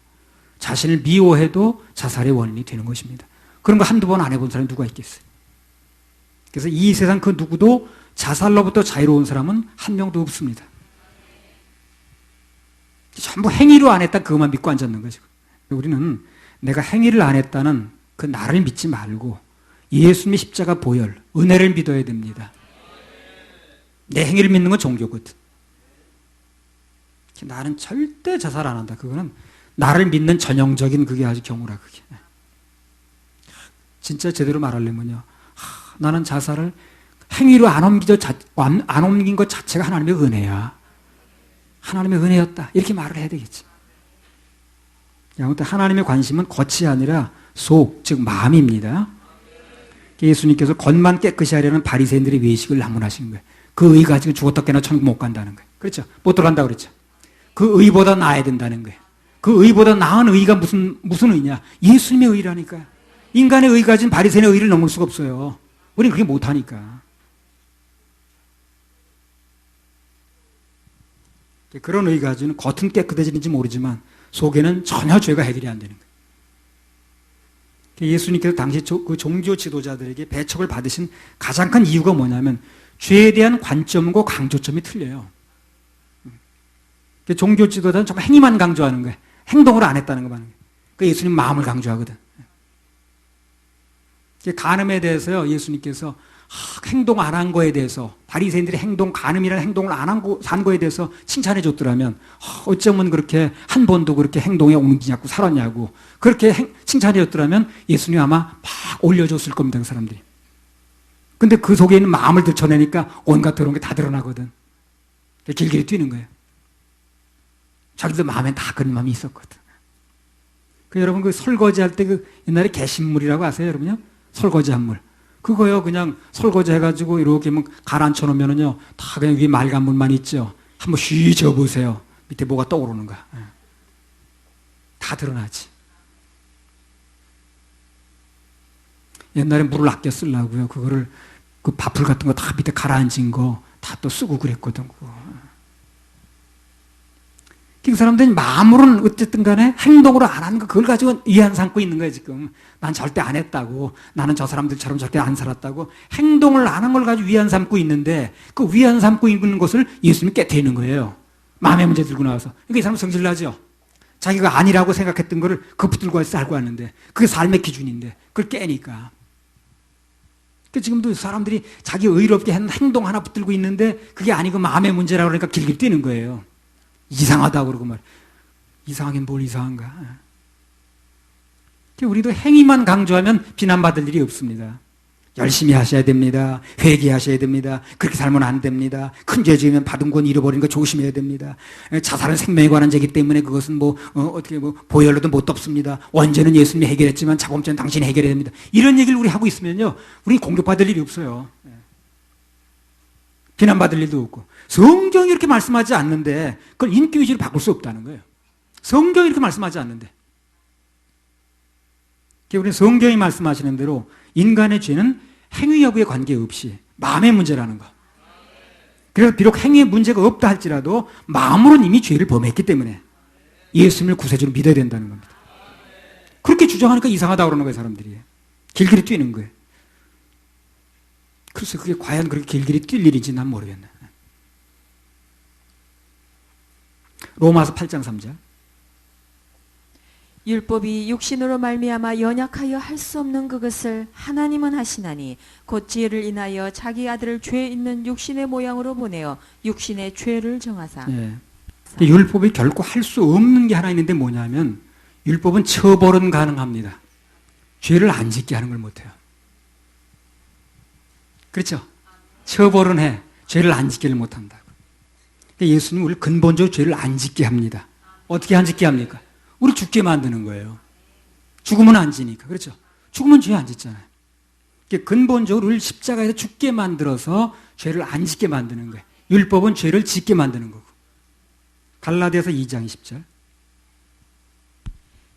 자신을 미워해도 자살의 원인이 되는 것입니다. 그런 거 한두 번 안 해본 사람이 누가 있겠어요? 그래서 이 세상 그 누구도 자살로부터 자유로운 사람은 한 명도 없습니다. 전부 행위로 안 했다 그것만 믿고 앉았는 거죠. 우리는 내가 행위를 안 했다는 그 나를 믿지 말고 예수님의 십자가 보혈, 은혜를 믿어야 됩니다. 내 행위를 믿는 건 종교거든. 나는 절대 자살 안 한다. 그거는 나를 믿는 전형적인 그게 아주 경우라 그게. 진짜 제대로 말하려면요. 나는 자살을 행위로 안 옮긴 것 자체가 하나님의 은혜야. 하나님의 은혜였다. 이렇게 말을 해야 되겠지. 아무튼 하나님의 관심은 겉이 아니라 속, 즉 마음입니다. 예수님께서 겉만 깨끗이 하려는 바리새인들의 외식을 남문하신 거예요. 그 의 가지고 죽었다 깨나 천국 못 간다는 거예요. 그렇죠? 못 들어간다고 그랬죠. 그 의보다 나아야 된다는 거예요. 그 의보다 나은 의가 무슨 의냐? 예수님의 의라니까요. 인간의 의 가진 바리새인의 의를 넘을 수가 없어요. 우리는 그게 못하니까. 그런 의 가지는 겉은 깨끗해지는지 모르지만 속에는 전혀 죄가 해결이 안 되는 거예요. 예수님께서 당시 그 종교 지도자들에게 배척을 받으신 가장 큰 이유가 뭐냐면 죄에 대한 관점과 강조점이 틀려요. 종교 지도자는 정말 행위만 강조하는 거예요. 행동을 안 했다는 것만. 그 예수님 마음을 강조하거든. 간음에 대해서요, 예수님께서 행동 안 한 거에 대해서 바리새인들이 간음이라는 행동을 안 한 거에 대해서 칭찬해 줬더라면 어쩌면 그렇게 한 번도 그렇게 행동에 옮기냐고 살았냐고 그렇게 칭찬해 줬더라면 예수님 아마 막 올려줬을 겁니다. 그 사람들이. 근데 그 속에 있는 마음을 들춰내니까 온갖 더러운 게 다 드러나거든. 길길이 뛰는 거예요. 자기들 마음에 다 그런 마음이 있었거든. 여러분 그 설거지할 때 그 옛날에 개신물이라고 아세요, 여러분요? 설거지한 물. 그거요, 그냥 설거지 해가지고 이렇게 가라앉혀 놓으면은요, 다 그냥 위에 맑은 물만 있죠. 한번 쉬 저어보세요. 밑에 뭐가 떠오르는가. 다 드러나지. 옛날에 물을 아껴 쓰려고요. 그거를, 그 밥풀 같은 거 다 밑에 가라앉은 거 다 또 쓰고 그랬거든. 그 사람들이 마음으로는 어쨌든 간에 행동으로 안 하는 거 그걸 가지고 위안 삼고 있는 거예요, 지금. 난 절대 안 했다고. 나는 저 사람들처럼 절대 안 살았다고. 행동을 안 한 걸 가지고 위안 삼고 있는데 그 위안 삼고 있는 것을 예수님이 깨트리는 거예요. 마음의 문제 들고 나와서. 그러니까 이 사람 성질나죠. 자기가 아니라고 생각했던 거를 그거 붙들고 와서 살고 왔는데 그게 삶의 기준인데 그걸 깨니까. 지금도 사람들이 자기 의롭게 한 행동 하나 붙들고 있는데 그게 아니고 마음의 문제라고 그러니까 길길 뛰는 거예요. 이상하다고 그러고 말. 이상하긴 뭘 이상한가. 우리도 행위만 강조하면 비난받을 일이 없습니다. 열심히 하셔야 됩니다. 회개하셔야 됩니다. 그렇게 살면 안 됩니다. 큰 죄 지으면 받은 건 잃어버리는 거 조심해야 됩니다. 자살은 생명에 관한 죄이기 때문에 그것은 어떻게 보혈로도 못 덮습니다. 원죄는 예수님이 해결했지만 자범죄는 당신이 해결해야 됩니다. 이런 얘기를 우리 하고 있으면요, 우리 공격받을 일이 없어요. 비난받을 일도 없고. 성경이 이렇게 말씀하지 않는데 그걸 인기 위주로 바꿀 수 없다는 거예요. 성경이 이렇게 말씀하지 않는데. 우리는 성경이 말씀하시는 대로 인간의 죄는 행위 여부에 관계없이 마음의 문제라는 거. 그래서 비록 행위에 문제가 없다 할지라도 마음으로는 이미 죄를 범했기 때문에 예수님을 구세주로 믿어야 된다는 겁니다. 그렇게 주장하니까 이상하다고 그러는 거예요, 사람들이. 길길이 뛰는 거예요. 그래서 그게 과연 그렇게 길길이 뛸 일인지 난 모르겠네. 로마서 8장 3절. 율법이 육신으로 말미암아 연약하여 할 수 없는 그것을 하나님은 하시나니 곧 지혜를 인하여 자기 아들을 죄 있는 육신의 모양으로 보내어 육신의 죄를 정하사. 예. 율법이 결코 할 수 없는 게 하나 있는데 뭐냐면 율법은 처벌은 가능합니다. 죄를 안 짓게 하는 걸 못해요. 그렇죠? 처벌은 해. 죄를 안 짓기를 못한다고. 예수님은 우리를 근본적으로 죄를 안 짓게 합니다. 어떻게 안 짓게 합니까? 우리 죽게 만드는 거예요. 죽으면 안 지니까. 그렇죠? 죽으면 죄 안 짓잖아요. 근본적으로 우리를 십자가에서 죽게 만들어서 죄를 안 짓게 만드는 거예요. 율법은 죄를 짓게 만드는 거고. 갈라디아서 2장 20절.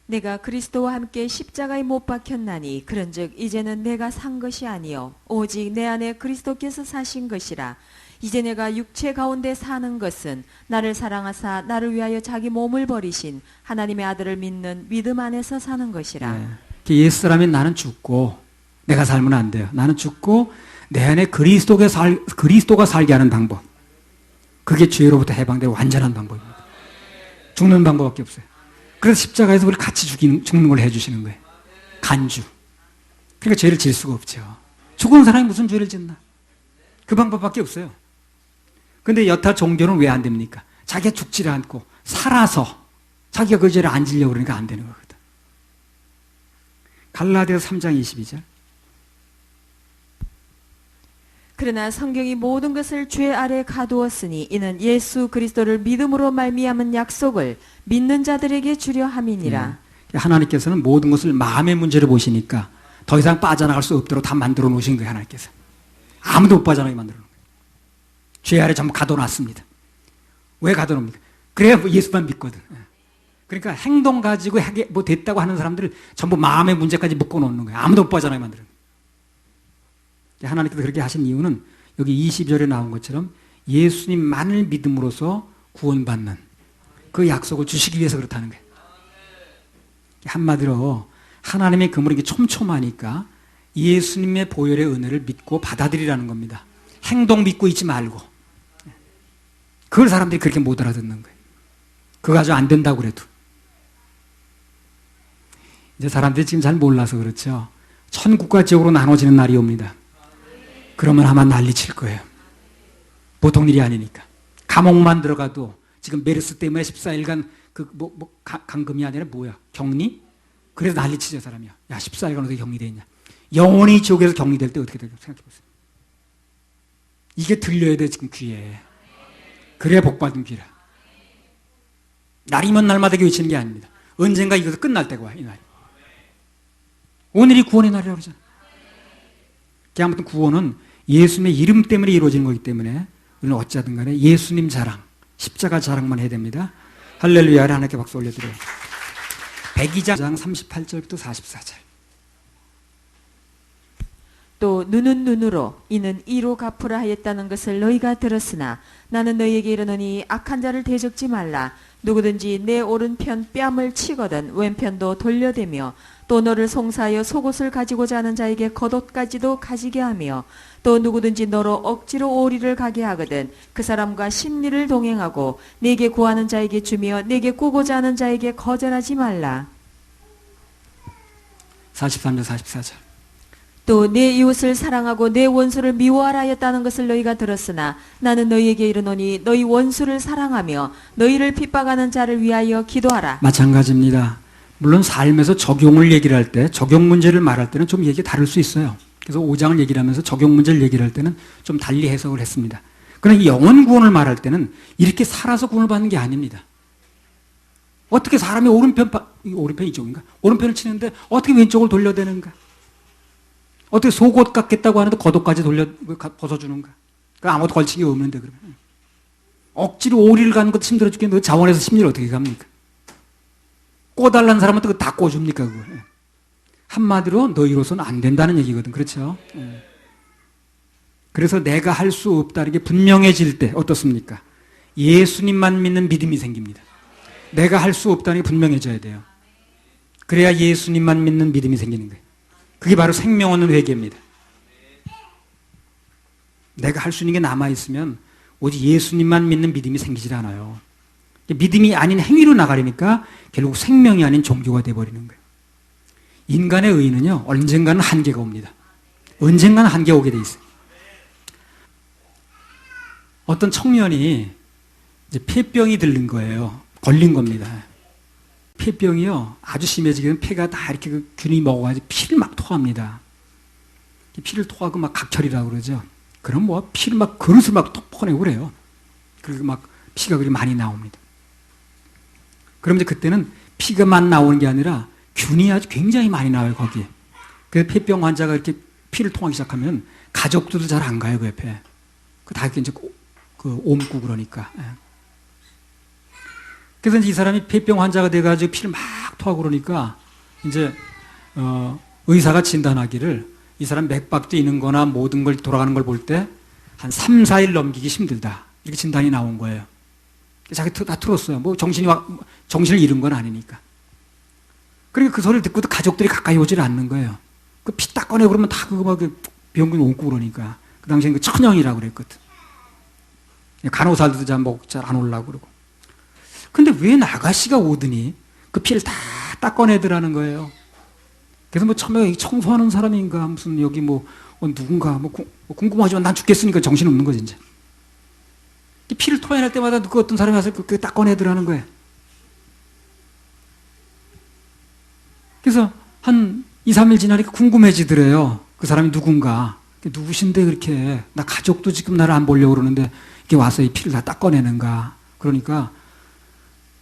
내가 그리스도와 함께 십자가에 못 박혔나니 그런즉 이제는 내가 산 것이 아니요 오직 내 안에 그리스도께서 사신 것이라. 이제 내가 육체 가운데 사는 것은 나를 사랑하사 나를 위하여 자기 몸을 버리신 하나님의 아들을 믿는 믿음 안에서 사는 것이라. 네. 옛사람인 나는 죽고 내가 살면 안 돼요. 나는 죽고 내 안에 그리스도가 살게 하는 방법. 그게 죄로부터 해방될 완전한 방법입니다. 죽는 방법밖에 없어요. 그래서 십자가에서 우리 같이 죽는 걸 해주시는 거예요. 간주. 그러니까 죄를 질 수가 없죠. 죽은 사람이 무슨 죄를 짓나? 그 방법밖에 없어요. 근데 여타 종교는 왜 안 됩니까? 자기가 죽지를 않고 살아서 자기가 그 죄를 안 지려고 그러니까 안 되는 거거든. 갈라디아서 3장 22절. 그러나 성경이 모든 것을 죄 아래 가두었으니 이는 예수 그리스도를 믿음으로 말미암은 약속을 믿는 자들에게 주려 함이니라. 하나님께서는 모든 것을 마음의 문제를 보시니까 더 이상 빠져나갈 수 없도록 다 만들어 놓으신 거예요. 하나님께서. 아무도 못 빠져나가게 만들어 놓은 거예요. 죄 아래 전부 가둬놨습니다. 왜 가둬놓습니까? 그래야 예수만 믿거든. 그러니까 행동 가지고 뭐 됐다고 하는 사람들을 전부 마음의 문제까지 묶어놓는 거예요. 아무도 못 빠져나가게 만드는 거예요. 하나님께서 그렇게 하신 이유는 여기 22절에 나온 것처럼 예수님만을 믿음으로써 구원받는 그 약속을 주시기 위해서 그렇다는 거예요. 한마디로 하나님의 그물이 촘촘하니까 예수님의 보혈의 은혜를 믿고 받아들이라는 겁니다. 행동 믿고 있지 말고. 그걸 사람들이 그렇게 못 알아듣는 거예요. 그거 아주 안 된다고 그래도. 이제 사람들이 지금 잘 몰라서 그렇죠. 천국과 지옥으로 나눠지는 날이 옵니다. 그러면 아마 난리 칠 거예요. 보통 일이 아니니까. 감옥만 들어가도 지금 메르스 때문에 14일간 감금이 아니라 뭐야? 격리? 그래서 난리 치죠, 사람이야. 야, 14일간 어떻게 격리돼 있냐. 영원히 지옥에서 격리될 때 어떻게 될까 생각해 보세요. 이게 들려야 돼, 지금 귀에. 그래야 복받은 귀라. 날이면 날마다 외치는 게 아닙니다. 언젠가 이것도 끝날 때가 와, 이 날이. 오늘이 구원의 날이라고 그러잖아. 아무튼 구원은 예수님의 이름 때문에 이루어지는 거기 때문에 우리는 어찌하든 간에 예수님 자랑, 십자가 자랑만 해야 됩니다. 할렐루야를 하나님께 박수 올려드려요. 102장 38절부터 44절. 또 눈은 눈으로 이는 이로 갚으라 하였다는 것을 너희가 들었으나 나는 너희에게 이르노니 악한 자를 대적지 말라. 누구든지 내 오른편 뺨을 치거든 왼편도 돌려대며 또 너를 송사하여 속옷을 가지고자 하는 자에게 겉옷까지도 가지게 하며 또 누구든지 너로 억지로 오리를 가게 하거든 그 사람과 심리를 동행하고 내게 구하는 자에게 주며 내게 꾸고자 하는 자에게 거절하지 말라. 43절 44절. 또 내 이웃을 사랑하고 내 원수를 미워하라 하였다는 것을 너희가 들었으나 나는 너희에게 이르노니 너희 원수를 사랑하며 너희를 핍박하는 자를 위하여 기도하라. 마찬가지입니다. 물론 삶에서 적용을 얘기를 할 때, 적용 문제를 말할 때는 좀 얘기가 다를 수 있어요. 그래서 5장을 얘기를 하면서 적용 문제를 얘기를 할 때는 좀 달리 해석을 했습니다. 그러나 영원 구원을 말할 때는 이렇게 살아서 구원을 받는 게 아닙니다. 어떻게 사람이 오른편 이쪽인가? 오른편을 치는데 어떻게 왼쪽을 돌려대는가? 어떻게 속옷 같겠다고 하는데 겉옷까지 벗어주는가? 아무것도 걸친 게 없는데 그러면. 억지로 오리를 가는 것도 힘들어 죽겠는데 자원에서 심리를 어떻게 갑니까? 꿔달라는 사람한테 그거 다 꿔줍니까? 그거. 한마디로 너희로서는 안 된다는 얘기거든. 그렇죠? 그래서 내가 할 수 없다는 게 분명해질 때 어떻습니까? 예수님만 믿는 믿음이 생깁니다. 내가 할 수 없다는 게 분명해져야 돼요. 그래야 예수님만 믿는 믿음이 생기는 거예요. 그게 바로 생명 얻는 회개입니다. 내가 할 수 있는 게 남아있으면 오직 예수님만 믿는 믿음이 생기질 않아요. 믿음이 아닌 행위로 나가려니까 결국 생명이 아닌 종교가 돼버리는 거예요. 인간의 의는요, 언젠가는 한계가 옵니다. 언젠가는 한계가 오게 돼 있어요. 어떤 청년이 이제 폐병이 들린 거예요. 걸린 겁니다. 폐병이요, 아주 심해지기는 폐가 다 이렇게 그 균이 먹어가지고 피를 막 토합니다. 피를 토하고 막 각혈이라고 그러죠. 그럼 뭐 피를 막 그릇을 막 퍼내고 그래요. 그리고 막 피가 그리 많이 나옵니다. 그럼 이제 그때는 피가만 나오는 게 아니라 균이 아주 굉장히 많이 나와요, 거기에. 그래서 폐병 환자가 이렇게 피를 통하기 시작하면 가족들도 잘 안 가요, 그 옆에. 다 이렇게 이제 옮고 그러니까. 그래서 이제 이 사람이 폐병 환자가 돼가지고 피를 막 토하고 그러니까 이제, 의사가 진단하기를 이 사람 맥박도 있는 거나 모든 걸 돌아가는 걸 볼 때 한 3, 4일 넘기기 힘들다. 이렇게 진단이 나온 거예요. 자기 다 틀었어요. 뭐 정신을 잃은 건 아니니까. 그러니까 그 소리를 듣고도 가족들이 가까이 오질 않는 거예요. 그 피 딱 꺼내고 그러면 다 그거 막 병균 옮고 그러니까. 그 당시엔 그 천형이라고 그랬거든. 간호사들도 잘 안 오려고 그러고. 근데 왜 아가씨가 오더니 그 피를 다 닦아내더라는 거예요. 그래서 뭐 처음에 청소하는 사람인가 무슨 여기 뭐 누군가 뭐 궁금하지만 난 죽겠으니까 정신없는 거지 이제. 이 피를 토해낼 때마다 그 어떤 사람이 와서 그 닦아내더라는 거예요. 그래서 한 2, 3일 지나니까 궁금해지더래요. 그 사람이 누군가. 누구신데 그렇게 나 가족도 지금 나를 안 보려고 그러는데 이렇게 와서 이 피를 다 닦아내는가. 그러니까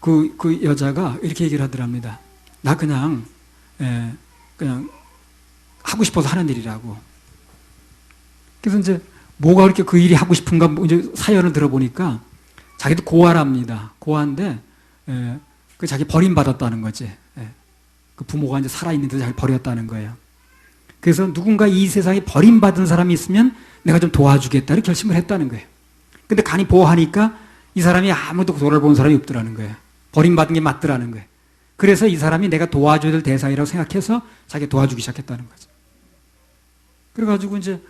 그 여자가 이렇게 얘기를 하더랍니다. 나 그냥 하고 싶어서 하는 일이라고. 그래서 이제 뭐가 그렇게 그 일이 하고 싶은가 이제 사연을 들어보니까 자기도 고아랍니다. 고아인데 그 자기 버림받았다는 거지. 그 부모가 이제 살아있는데 자기 버렸다는 거예요. 그래서 누군가 이 세상에 버림받은 사람이 있으면 내가 좀 도와주겠다 이렇게 결심을 했다는 거예요. 근데 간이 보호하니까 이 사람이 아무도 돌아보는 사람이 없더라는 거예요. 버림받은 게 맞더라는 거예요. 그래서 이 사람이 내가 도와줘야 될 대상이라고 생각해서 자기 도와주기 시작했다는 거죠. 그래가지고 이제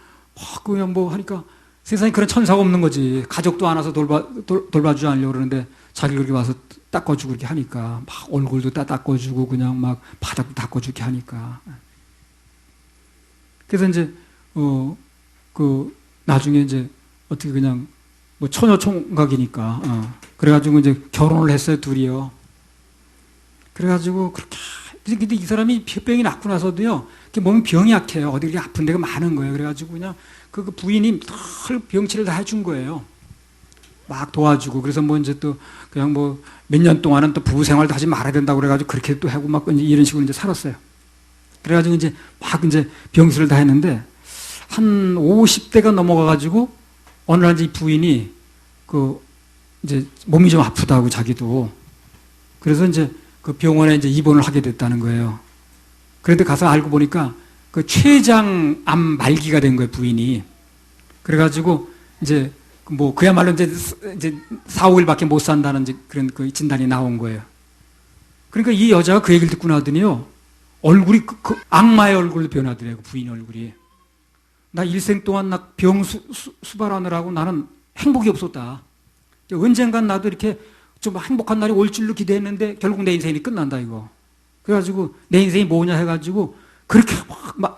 그냥 뭐 하니까 세상에 그런 천사가 없는 거지. 가족도 안 와서 돌봐주지 않으려고 그러는데 자기 그렇게 와서 닦아주고 이렇게 하니까 막 얼굴도 닦아주고 그냥 막 바닥도 닦아주고 이렇게 하니까. 그래서 이제 나중에 이제 어떻게 그냥 뭐 처녀 총각이니까 그래가지고 이제 결혼을 했어요 둘이요. 그래가지고 그렇게 근데 이 사람이 병이 났고 나서도요 몸이 병이 약해요. 어디 이렇게 아픈 데가 많은 거예요. 그래가지고 그냥 그 부인이 털 병치를 다 해준 거예요. 막 도와주고 그래서 뭐 이제 또 그냥 뭐 몇 년 동안은 또 부부 생활도 하지 말아야 된다고 그래가지고 그렇게 또 하고 막 이제 이런 식으로 이제 살았어요. 그래가지고 이제 막 이제 병치를 다 했는데 한 50대가 넘어가가지고 어느 날 이제 부인이 이제 몸이 좀 아프다고 자기도 그래서 이제 그 병원에 이제 입원을 하게 됐다는 거예요. 그런데 가서 알고 보니까 그 췌장암 말기가 된 거예요, 부인이. 그래가지고 이제 뭐 그야말로 이제 4, 5일밖에 못 산다는 이제 그런 그 진단이 나온 거예요. 그러니까 이 여자가 그 얘기를 듣고 나더니요, 얼굴이 그 악마의 얼굴로 변하더래요, 그 부인 얼굴이. 나 일생 동안 나 병 수발하느라고 나는 행복이 없었다. 언젠간 나도 이렇게 좀 행복한 날이 올 줄로 기대했는데 결국 내 인생이 끝난다 이거. 그래가지고 내 인생이 뭐냐 해가지고 그렇게 막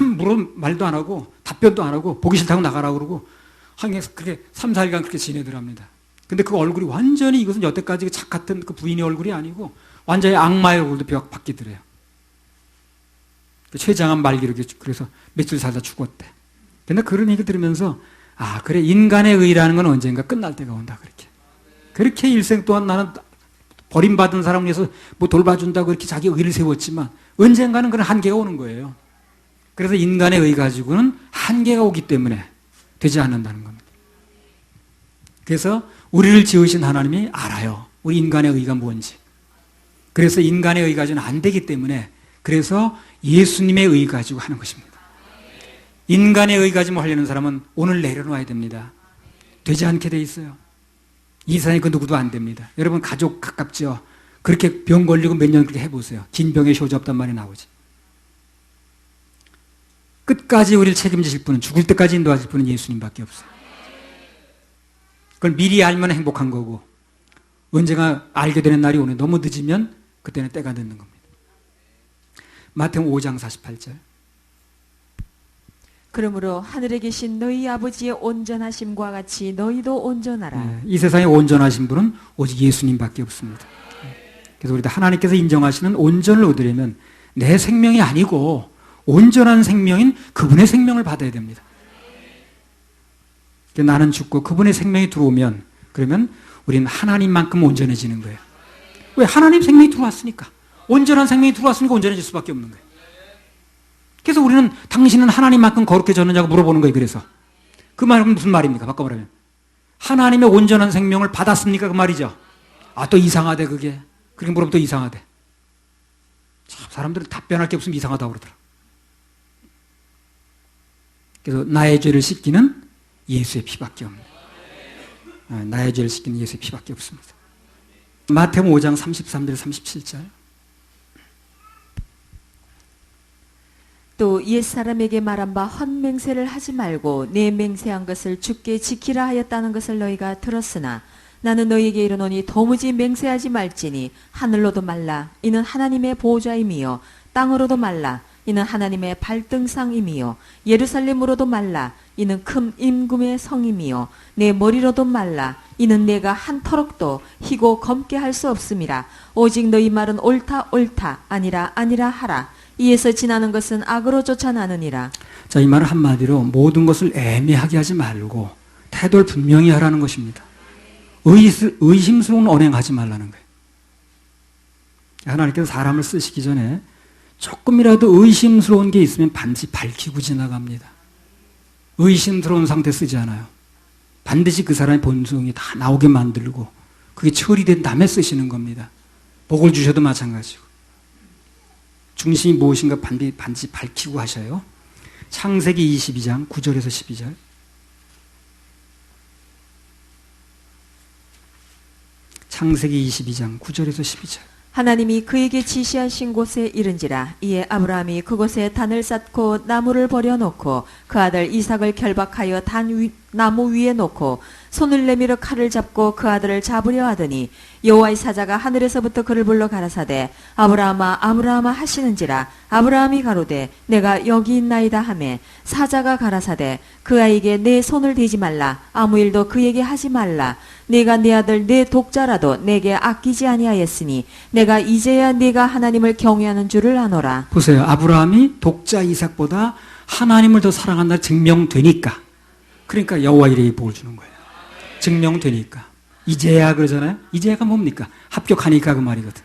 아무런 말도 안 하고 답변도 안 하고 보기 싫다고 나가라고 그러고 항해서 그렇게 3, 4일간 그렇게 지내더랍니다. 근데 그 얼굴이 완전히 이것은 여태까지 착같은 그 부인의 얼굴이 아니고 완전히 악마의 얼굴도 바뀌더래요. 췌장암 말기로 그래서 며칠 살다 죽었대. 근데 그런 얘기 들으면서 아 그래 인간의 의라는 건 언젠가 끝날 때가 온다 그렇게 일생 동안 나는 버림받은 사람을 위해서 뭐 돌봐준다고 그렇게 자기 의를 세웠지만 언젠가는 그런 한계가 오는 거예요. 그래서 인간의 의 가지고는 한계가 오기 때문에 되지 않는다는 겁니다. 그래서 우리를 지으신 하나님이 알아요. 우리 인간의 의가 뭔지. 그래서 인간의 의 가지고는 안 되기 때문에 그래서 예수님의 의 가지고 하는 것입니다. 인간의 의 가지고 하려는 사람은 오늘 내려놓아야 됩니다. 되지 않게 돼 있어요. 이 세상에 그 누구도 안 됩니다. 여러분 가족 가깝죠? 그렇게 병 걸리고 몇 년 그렇게 해보세요. 긴 병에 효자 없단 말이 나오지. 끝까지 우리를 책임지실 분은 죽을 때까지 인도하실 분은 예수님밖에 없어요. 그걸 미리 알면 행복한 거고 언젠가 알게 되는 날이 오네. 너무 늦으면 그때는 때가 늦는 겁니다. 마태복음 5장 48절. 그러므로 하늘에 계신 너희 아버지의 온전하심과 같이 너희도 온전하라. 네, 이 세상에 온전하신 분은 오직 예수님밖에 없습니다. 그래서 우리도 하나님께서 인정하시는 온전을 얻으려면 내 생명이 아니고 온전한 생명인 그분의 생명을 받아야 됩니다. 나는 죽고 그분의 생명이 들어오면 그러면 우리는 하나님만큼 온전해지는 거예요. 왜? 하나님 생명이 들어왔으니까. 온전한 생명이 들어왔으니까 온전해질 수밖에 없는 거예요. 그래서 우리는 당신은 하나님만큼 거룩해졌느냐고 물어보는 거예요. 그래서 그 말은 무슨 말입니까? 바꿔 말하면 하나님의 온전한 생명을 받았습니까? 그 말이죠. 아, 또 이상하대 그게. 그렇게 물어보면 또 이상하대. 참 사람들은 답변할 게 없으면 이상하다고 그러더라. 그래서 나의 죄를 씻기는 예수의 피밖에 없습니다. 나의 죄를 씻기는 예수의 피밖에 없습니다. 마태복음 5장 33절 37절. 또 옛사람에게 말한 바 헛맹세를 하지 말고 내 맹세한 것을 주께 지키라 하였다는 것을 너희가 들었으나 나는 너희에게 이르노니 도무지 맹세하지 말지니 하늘로도 말라 이는 하나님의 보호자임이요 땅으로도 말라 이는 하나님의 발등상임이요 예루살렘으로도 말라 이는 큰 임금의 성임이요 내 머리로도 말라 이는 내가 한 터럭도 희고 검게 할 수 없음이라 오직 너희 말은 옳다 옳다 아니라 아니라 하라 이에서 지나는 것은 악으로 쫓아나느니라. 자, 이 말은 한마디로 모든 것을 애매하게 하지 말고 태도를 분명히 하라는 것입니다. 의심스러운 언행하지 말라는 거예요. 하나님께서 사람을 쓰시기 전에 조금이라도 의심스러운 게 있으면 반드시 밝히고 지나갑니다. 의심스러운 상태 쓰지 않아요. 반드시 그 사람의 본성이 다 나오게 만들고 그게 처리된 다음에 쓰시는 겁니다. 복을 주셔도 마찬가지고. 중심이 무엇인가 반드시 밝히고 하셔요. 창세기 22장 9절에서 12절. 창세기 22장 9절에서 12절. 하나님이 그에게 지시하신 곳에 이른지라 이에 아브라함이 그곳에 단을 쌓고 나무를 버려놓고 그 아들 이삭을 결박하여 나무 위에 놓고 손을 내밀어 칼을 잡고 그 아들을 잡으려 하더니 여호와의 사자가 하늘에서부터 그를 불러 가라사대 아브라함아 아브라함아 하시는지라 아브라함이 가로되 내가 여기 있나이다 하매 사자가 가라사대 그 아이에게 내 손을 대지 말라 아무 일도 그에게 하지 말라 내가 내 아들 내 독자라도 내게 아끼지 아니하였으니 내가 이제야 네가 하나님을 경외하는 줄을 아노라. 보세요. 아브라함이 독자 이삭보다 하나님을 더 사랑한다 증명되니까. 그러니까 여호와 이레의 복을 주는 거예요. 증명되니까. 이제야 그러잖아요. 이제야가 뭡니까? 합격하니까 그 말이거든.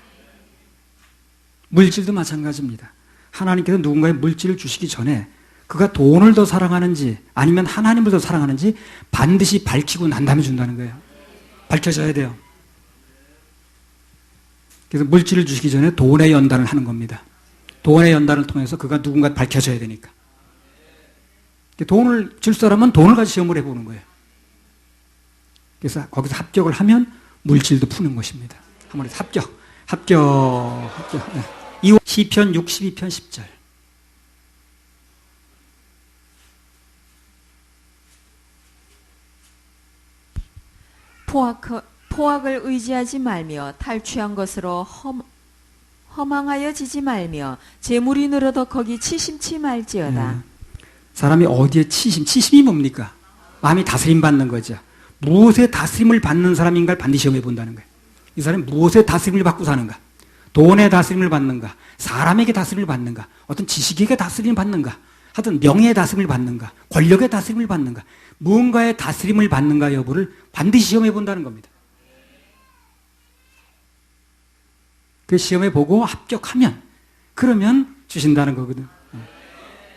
물질도 마찬가지입니다. 하나님께서 누군가의 물질을 주시기 전에 그가 돈을 더 사랑하는지 아니면 하나님을 더 사랑하는지 반드시 밝히고 난 다음에 준다는 거예요. 밝혀져야 돼요. 그래서 물질을 주시기 전에 돈의 연단을 하는 겁니다. 돈의 연단을 통해서 그가 누군가 밝혀져야 되니까. 돈을 줄 사람은 돈을 가지고 시험을 해보는 거예요. 그래서 거기서 합격을 하면 물질도 푸는 것입니다. 한번 해서 합격. 네. 시편 62편 10절. 포악을 의지하지 말며 탈취한 것으로 허망하여 지지 말며 재물이 늘어도 거기 치심치 말지어다. 네. 사람이 어디에 치심이 뭡니까? 마음이 다스림 받는 거죠. 무엇에 다스림을 받는 사람인가를 반드시 시험해 본다는 거예요. 이 사람이 무엇에 다스림을 받고 사는가? 돈에 다스림을 받는가? 사람에게 다스림을 받는가? 어떤 지식에게 다스림을 받는가? 하여튼 명예의 다스림을 받는가? 권력의 다스림을 받는가? 무언가의 다스림을 받는가 여부를 반드시 시험해 본다는 겁니다. 그 시험에 보고 합격하면 그러면 주신다는 거거든.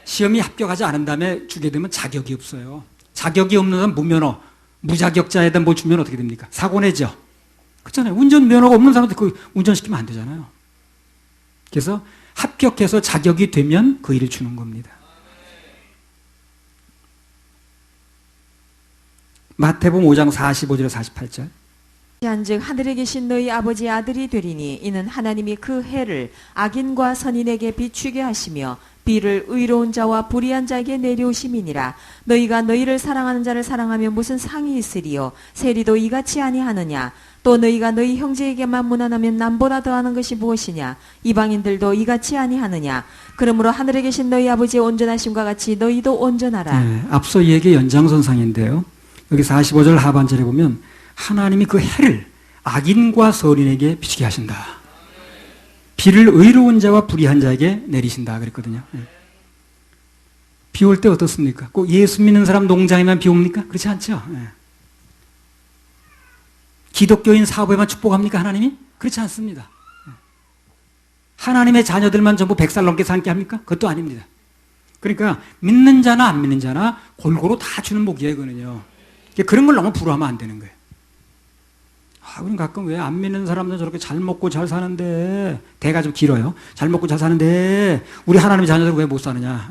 시험이 합격하지 않은 다음에 주게 되면 자격이 없어요. 자격이 없는 사람 무면허, 무자격자에다 뭘 주면 어떻게 됩니까? 사고 내죠. 그렇잖아요. 운전면허가 없는 사람한테 그 운전시키면 안 되잖아요. 그래서 합격해서 자격이 되면 그 일을 주는 겁니다. 마태복음 5장 45절에 48절. 한즉 하늘에 계신 너희 아버지의 아들이 되리니 이는 하나님이 그 해를 악인과 선인에게 비추게 하시며 비를 의로운 자와 불의한 자에게 내려오심이니라. 너희가 너희를 사랑하는 자를 사랑하면 무슨 상이 있으리요? 세리도 이같이 아니하느냐? 또 너희가 너희 형제에게만 무난하면 남보다 더하는 것이 무엇이냐? 이방인들도 이같이 아니하느냐? 그러므로 하늘에 계신 너희 아버지의 온전하심과 같이 너희도 온전하라. 네, 앞서 이 얘기의 연장선상인데요. 여기 45절 하반절에 보면 하나님이 그 해를 악인과 선인에게 비추게 하신다. 비를 의로운 자와 불의한 자에게 내리신다 그랬거든요. 비 올 때 어떻습니까? 꼭 예수 믿는 사람 농장에만 비 옵니까? 그렇지 않죠. 기독교인 사업에만 축복합니까 하나님이? 그렇지 않습니다. 하나님의 자녀들만 전부 100살 넘게 살게 합니까? 그것도 아닙니다. 그러니까 믿는 자나 안 믿는 자나 골고루 다 주는 복이에요 이거는요. 그런 걸 너무 부러워하면 안 되는 거예요. 우리는 가끔 왜 안 믿는 사람들 저렇게 잘 먹고 잘 사는데, 대가 좀 길어요. 잘 먹고 잘 사는데, 우리 하나님의 자녀들 왜 못 사느냐.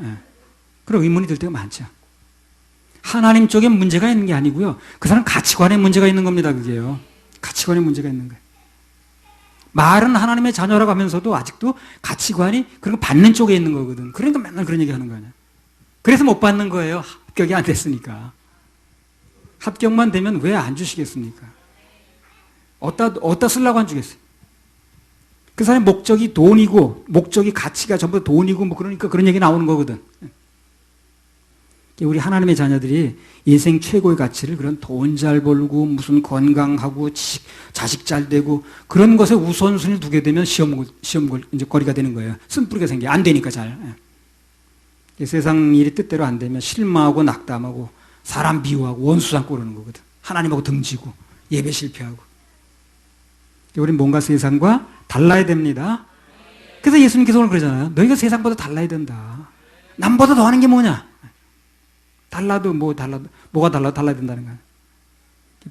그런 의문이 들 때가 많죠. 하나님 쪽에 문제가 있는 게 아니고요. 그 사람 가치관에 문제가 있는 겁니다, 그게요. 가치관에 문제가 있는 거예요. 말은 하나님의 자녀라고 하면서도 아직도 가치관이 그런 거 받는 쪽에 있는 거거든. 그러니까 맨날 그런 얘기 하는 거 아니야. 그래서 못 받는 거예요. 합격이 안 됐으니까. 합격만 되면 왜 안 주시겠습니까? 어디다 쓰려고 안 주겠어요. 그 사람의 목적이 돈이고, 목적이 가치가 전부 돈이고, 뭐 그러니까 그런 얘기 나오는 거거든. 우리 하나님의 자녀들이 인생 최고의 가치를 그런 돈 잘 벌고, 무슨 건강하고, 자식 잘 되고, 그런 것에 우선순위를 두게 되면 시험 이제 거리가 되는 거예요. 쓴뿌리가 생겨. 안 되니까 잘. 세상 일이 뜻대로 안 되면 실망하고 낙담하고, 사람 미워하고, 원수 삼고 그러는 거거든. 하나님하고 등지고, 예배 실패하고. 우리는 뭔가 세상과 달라야 됩니다. 그래서 예수님께서 오늘 그러잖아요. 너희가 세상보다 달라야 된다. 남보다 더 하는 게 뭐냐? 뭐가 달라야 된다는 거야.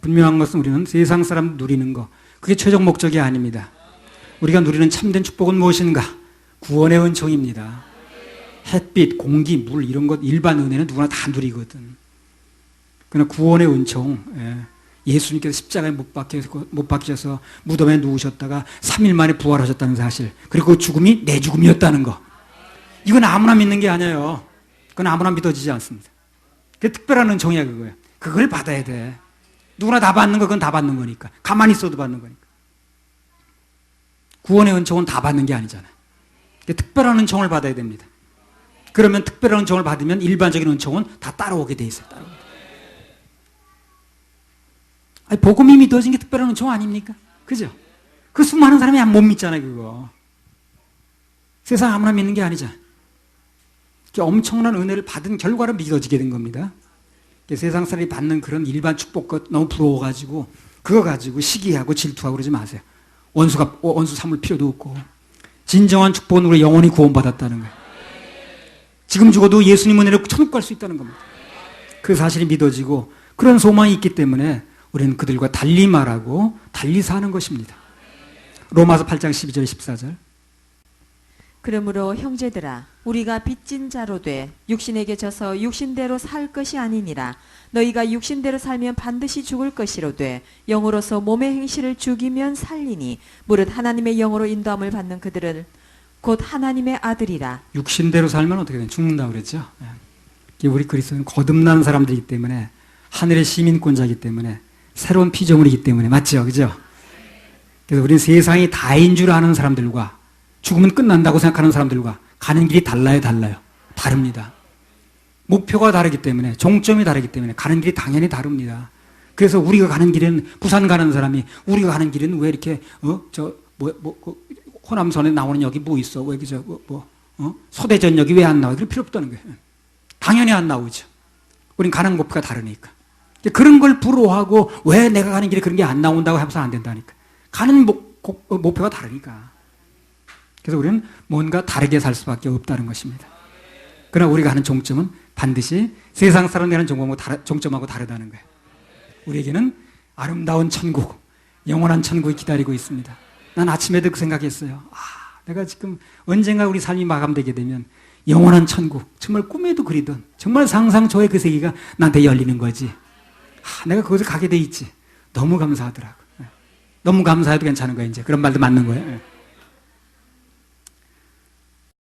분명한 것은 우리는 세상 사람 누리는 거, 그게 최종 목적이 아닙니다. 우리가 누리는 참된 축복은 무엇인가? 구원의 은총입니다. 햇빛, 공기, 물 이런 것 일반 은혜는 누구나 다 누리거든. 그러나 구원의 은총, 예수님께서 십자가에 못 박히셔서 무덤에 누우셨다가 3일 만에 부활하셨다는 사실, 그리고 그 죽음이 내 죽음이었다는 거, 이건 아무나 믿는 게 아니에요. 그건 아무나 믿어지지 않습니다. 그게 특별한 은총이야. 그거야. 그걸 받아야 돼. 누구나 다 받는 거, 그건 다 받는 거니까. 가만히 있어도 받는 거니까. 구원의 은총은 다 받는 게 아니잖아요. 특별한 은총을 받아야 됩니다. 그러면 특별한 은총을 받으면 일반적인 은총은 다 따라오게 돼 있어요. 아니, 복음이 믿어진 게 특별한 은총 아닙니까? 그죠? 그 수많은 사람이 못 믿잖아요, 그거. 세상 아무나 믿는 게 아니잖아요. 엄청난 은혜를 받은 결과로 믿어지게 된 겁니다. 세상 사람이 받는 그런 일반 축복 너무 부러워가지고 그거 가지고 시기하고 질투하고 그러지 마세요. 원수 삼을 필요도 없고, 진정한 축복은 우리 영원히 구원받았다는 거예요. 지금 죽어도 예수님 은혜로 천국 갈 수 있다는 겁니다. 그 사실이 믿어지고 그런 소망이 있기 때문에 우리는 그들과 달리 말하고 달리 사는 것입니다. 로마서 8장 12절 14절. 그러므로 형제들아, 우리가 빚진 자로 돼 육신에게 져서 육신대로 살 것이 아니니라. 너희가 육신대로 살면 반드시 죽을 것이로되 영으로서 몸의 행실을 죽이면 살리니 무릇 하나님의 영으로 인도함을 받는 그들은 곧 하나님의 아들이라. 육신대로 살면 어떻게 되냐? 죽는다고 그랬죠. 우리 그리스도는 거듭난 사람들이기 때문에, 하늘의 시민권자이기 때문에, 새로운 피조물이기 때문에, 맞죠? 그죠? 그래서 우리는 세상이 다인 줄 아는 사람들과 죽으면 끝난다고 생각하는 사람들과 가는 길이 달라요. 다릅니다. 목표가 다르기 때문에, 종점이 다르기 때문에 가는 길이 당연히 다릅니다. 그래서 우리가 가는 길은, 부산 가는 사람이 우리가 가는 길은 왜 이렇게 호남선에 나오는 역이 뭐 있어? 왜 소대전역이 왜 안 나와? 그럴 필요 없다는 거예요. 당연히 안 나오죠. 우린 가는 목표가 다르니까. 그런 걸 부러워하고 왜 내가 가는 길에 그런 게 안 나온다고 해서 안 된다니까. 가는 목표가 다르니까. 그래서 우리는 뭔가 다르게 살 수밖에 없다는 것입니다. 그러나 우리가 하는 종점은 반드시 세상 사람들이 하는 종점하고 다르다는 거예요. 우리에게는 아름다운 천국, 영원한 천국이 기다리고 있습니다. 난 아침에도 그 생각했어요. 내가 지금 언젠가 우리 삶이 마감되게 되면 영원한 천국, 정말 꿈에도 그리던, 정말 상상초의 그 세계가 나한테 열리는 거지. 내가 그곳에 가게 돼 있지. 너무 감사하더라고. 너무 감사해도 괜찮은 거예요, 이제. 그런 말도 맞는 거예요.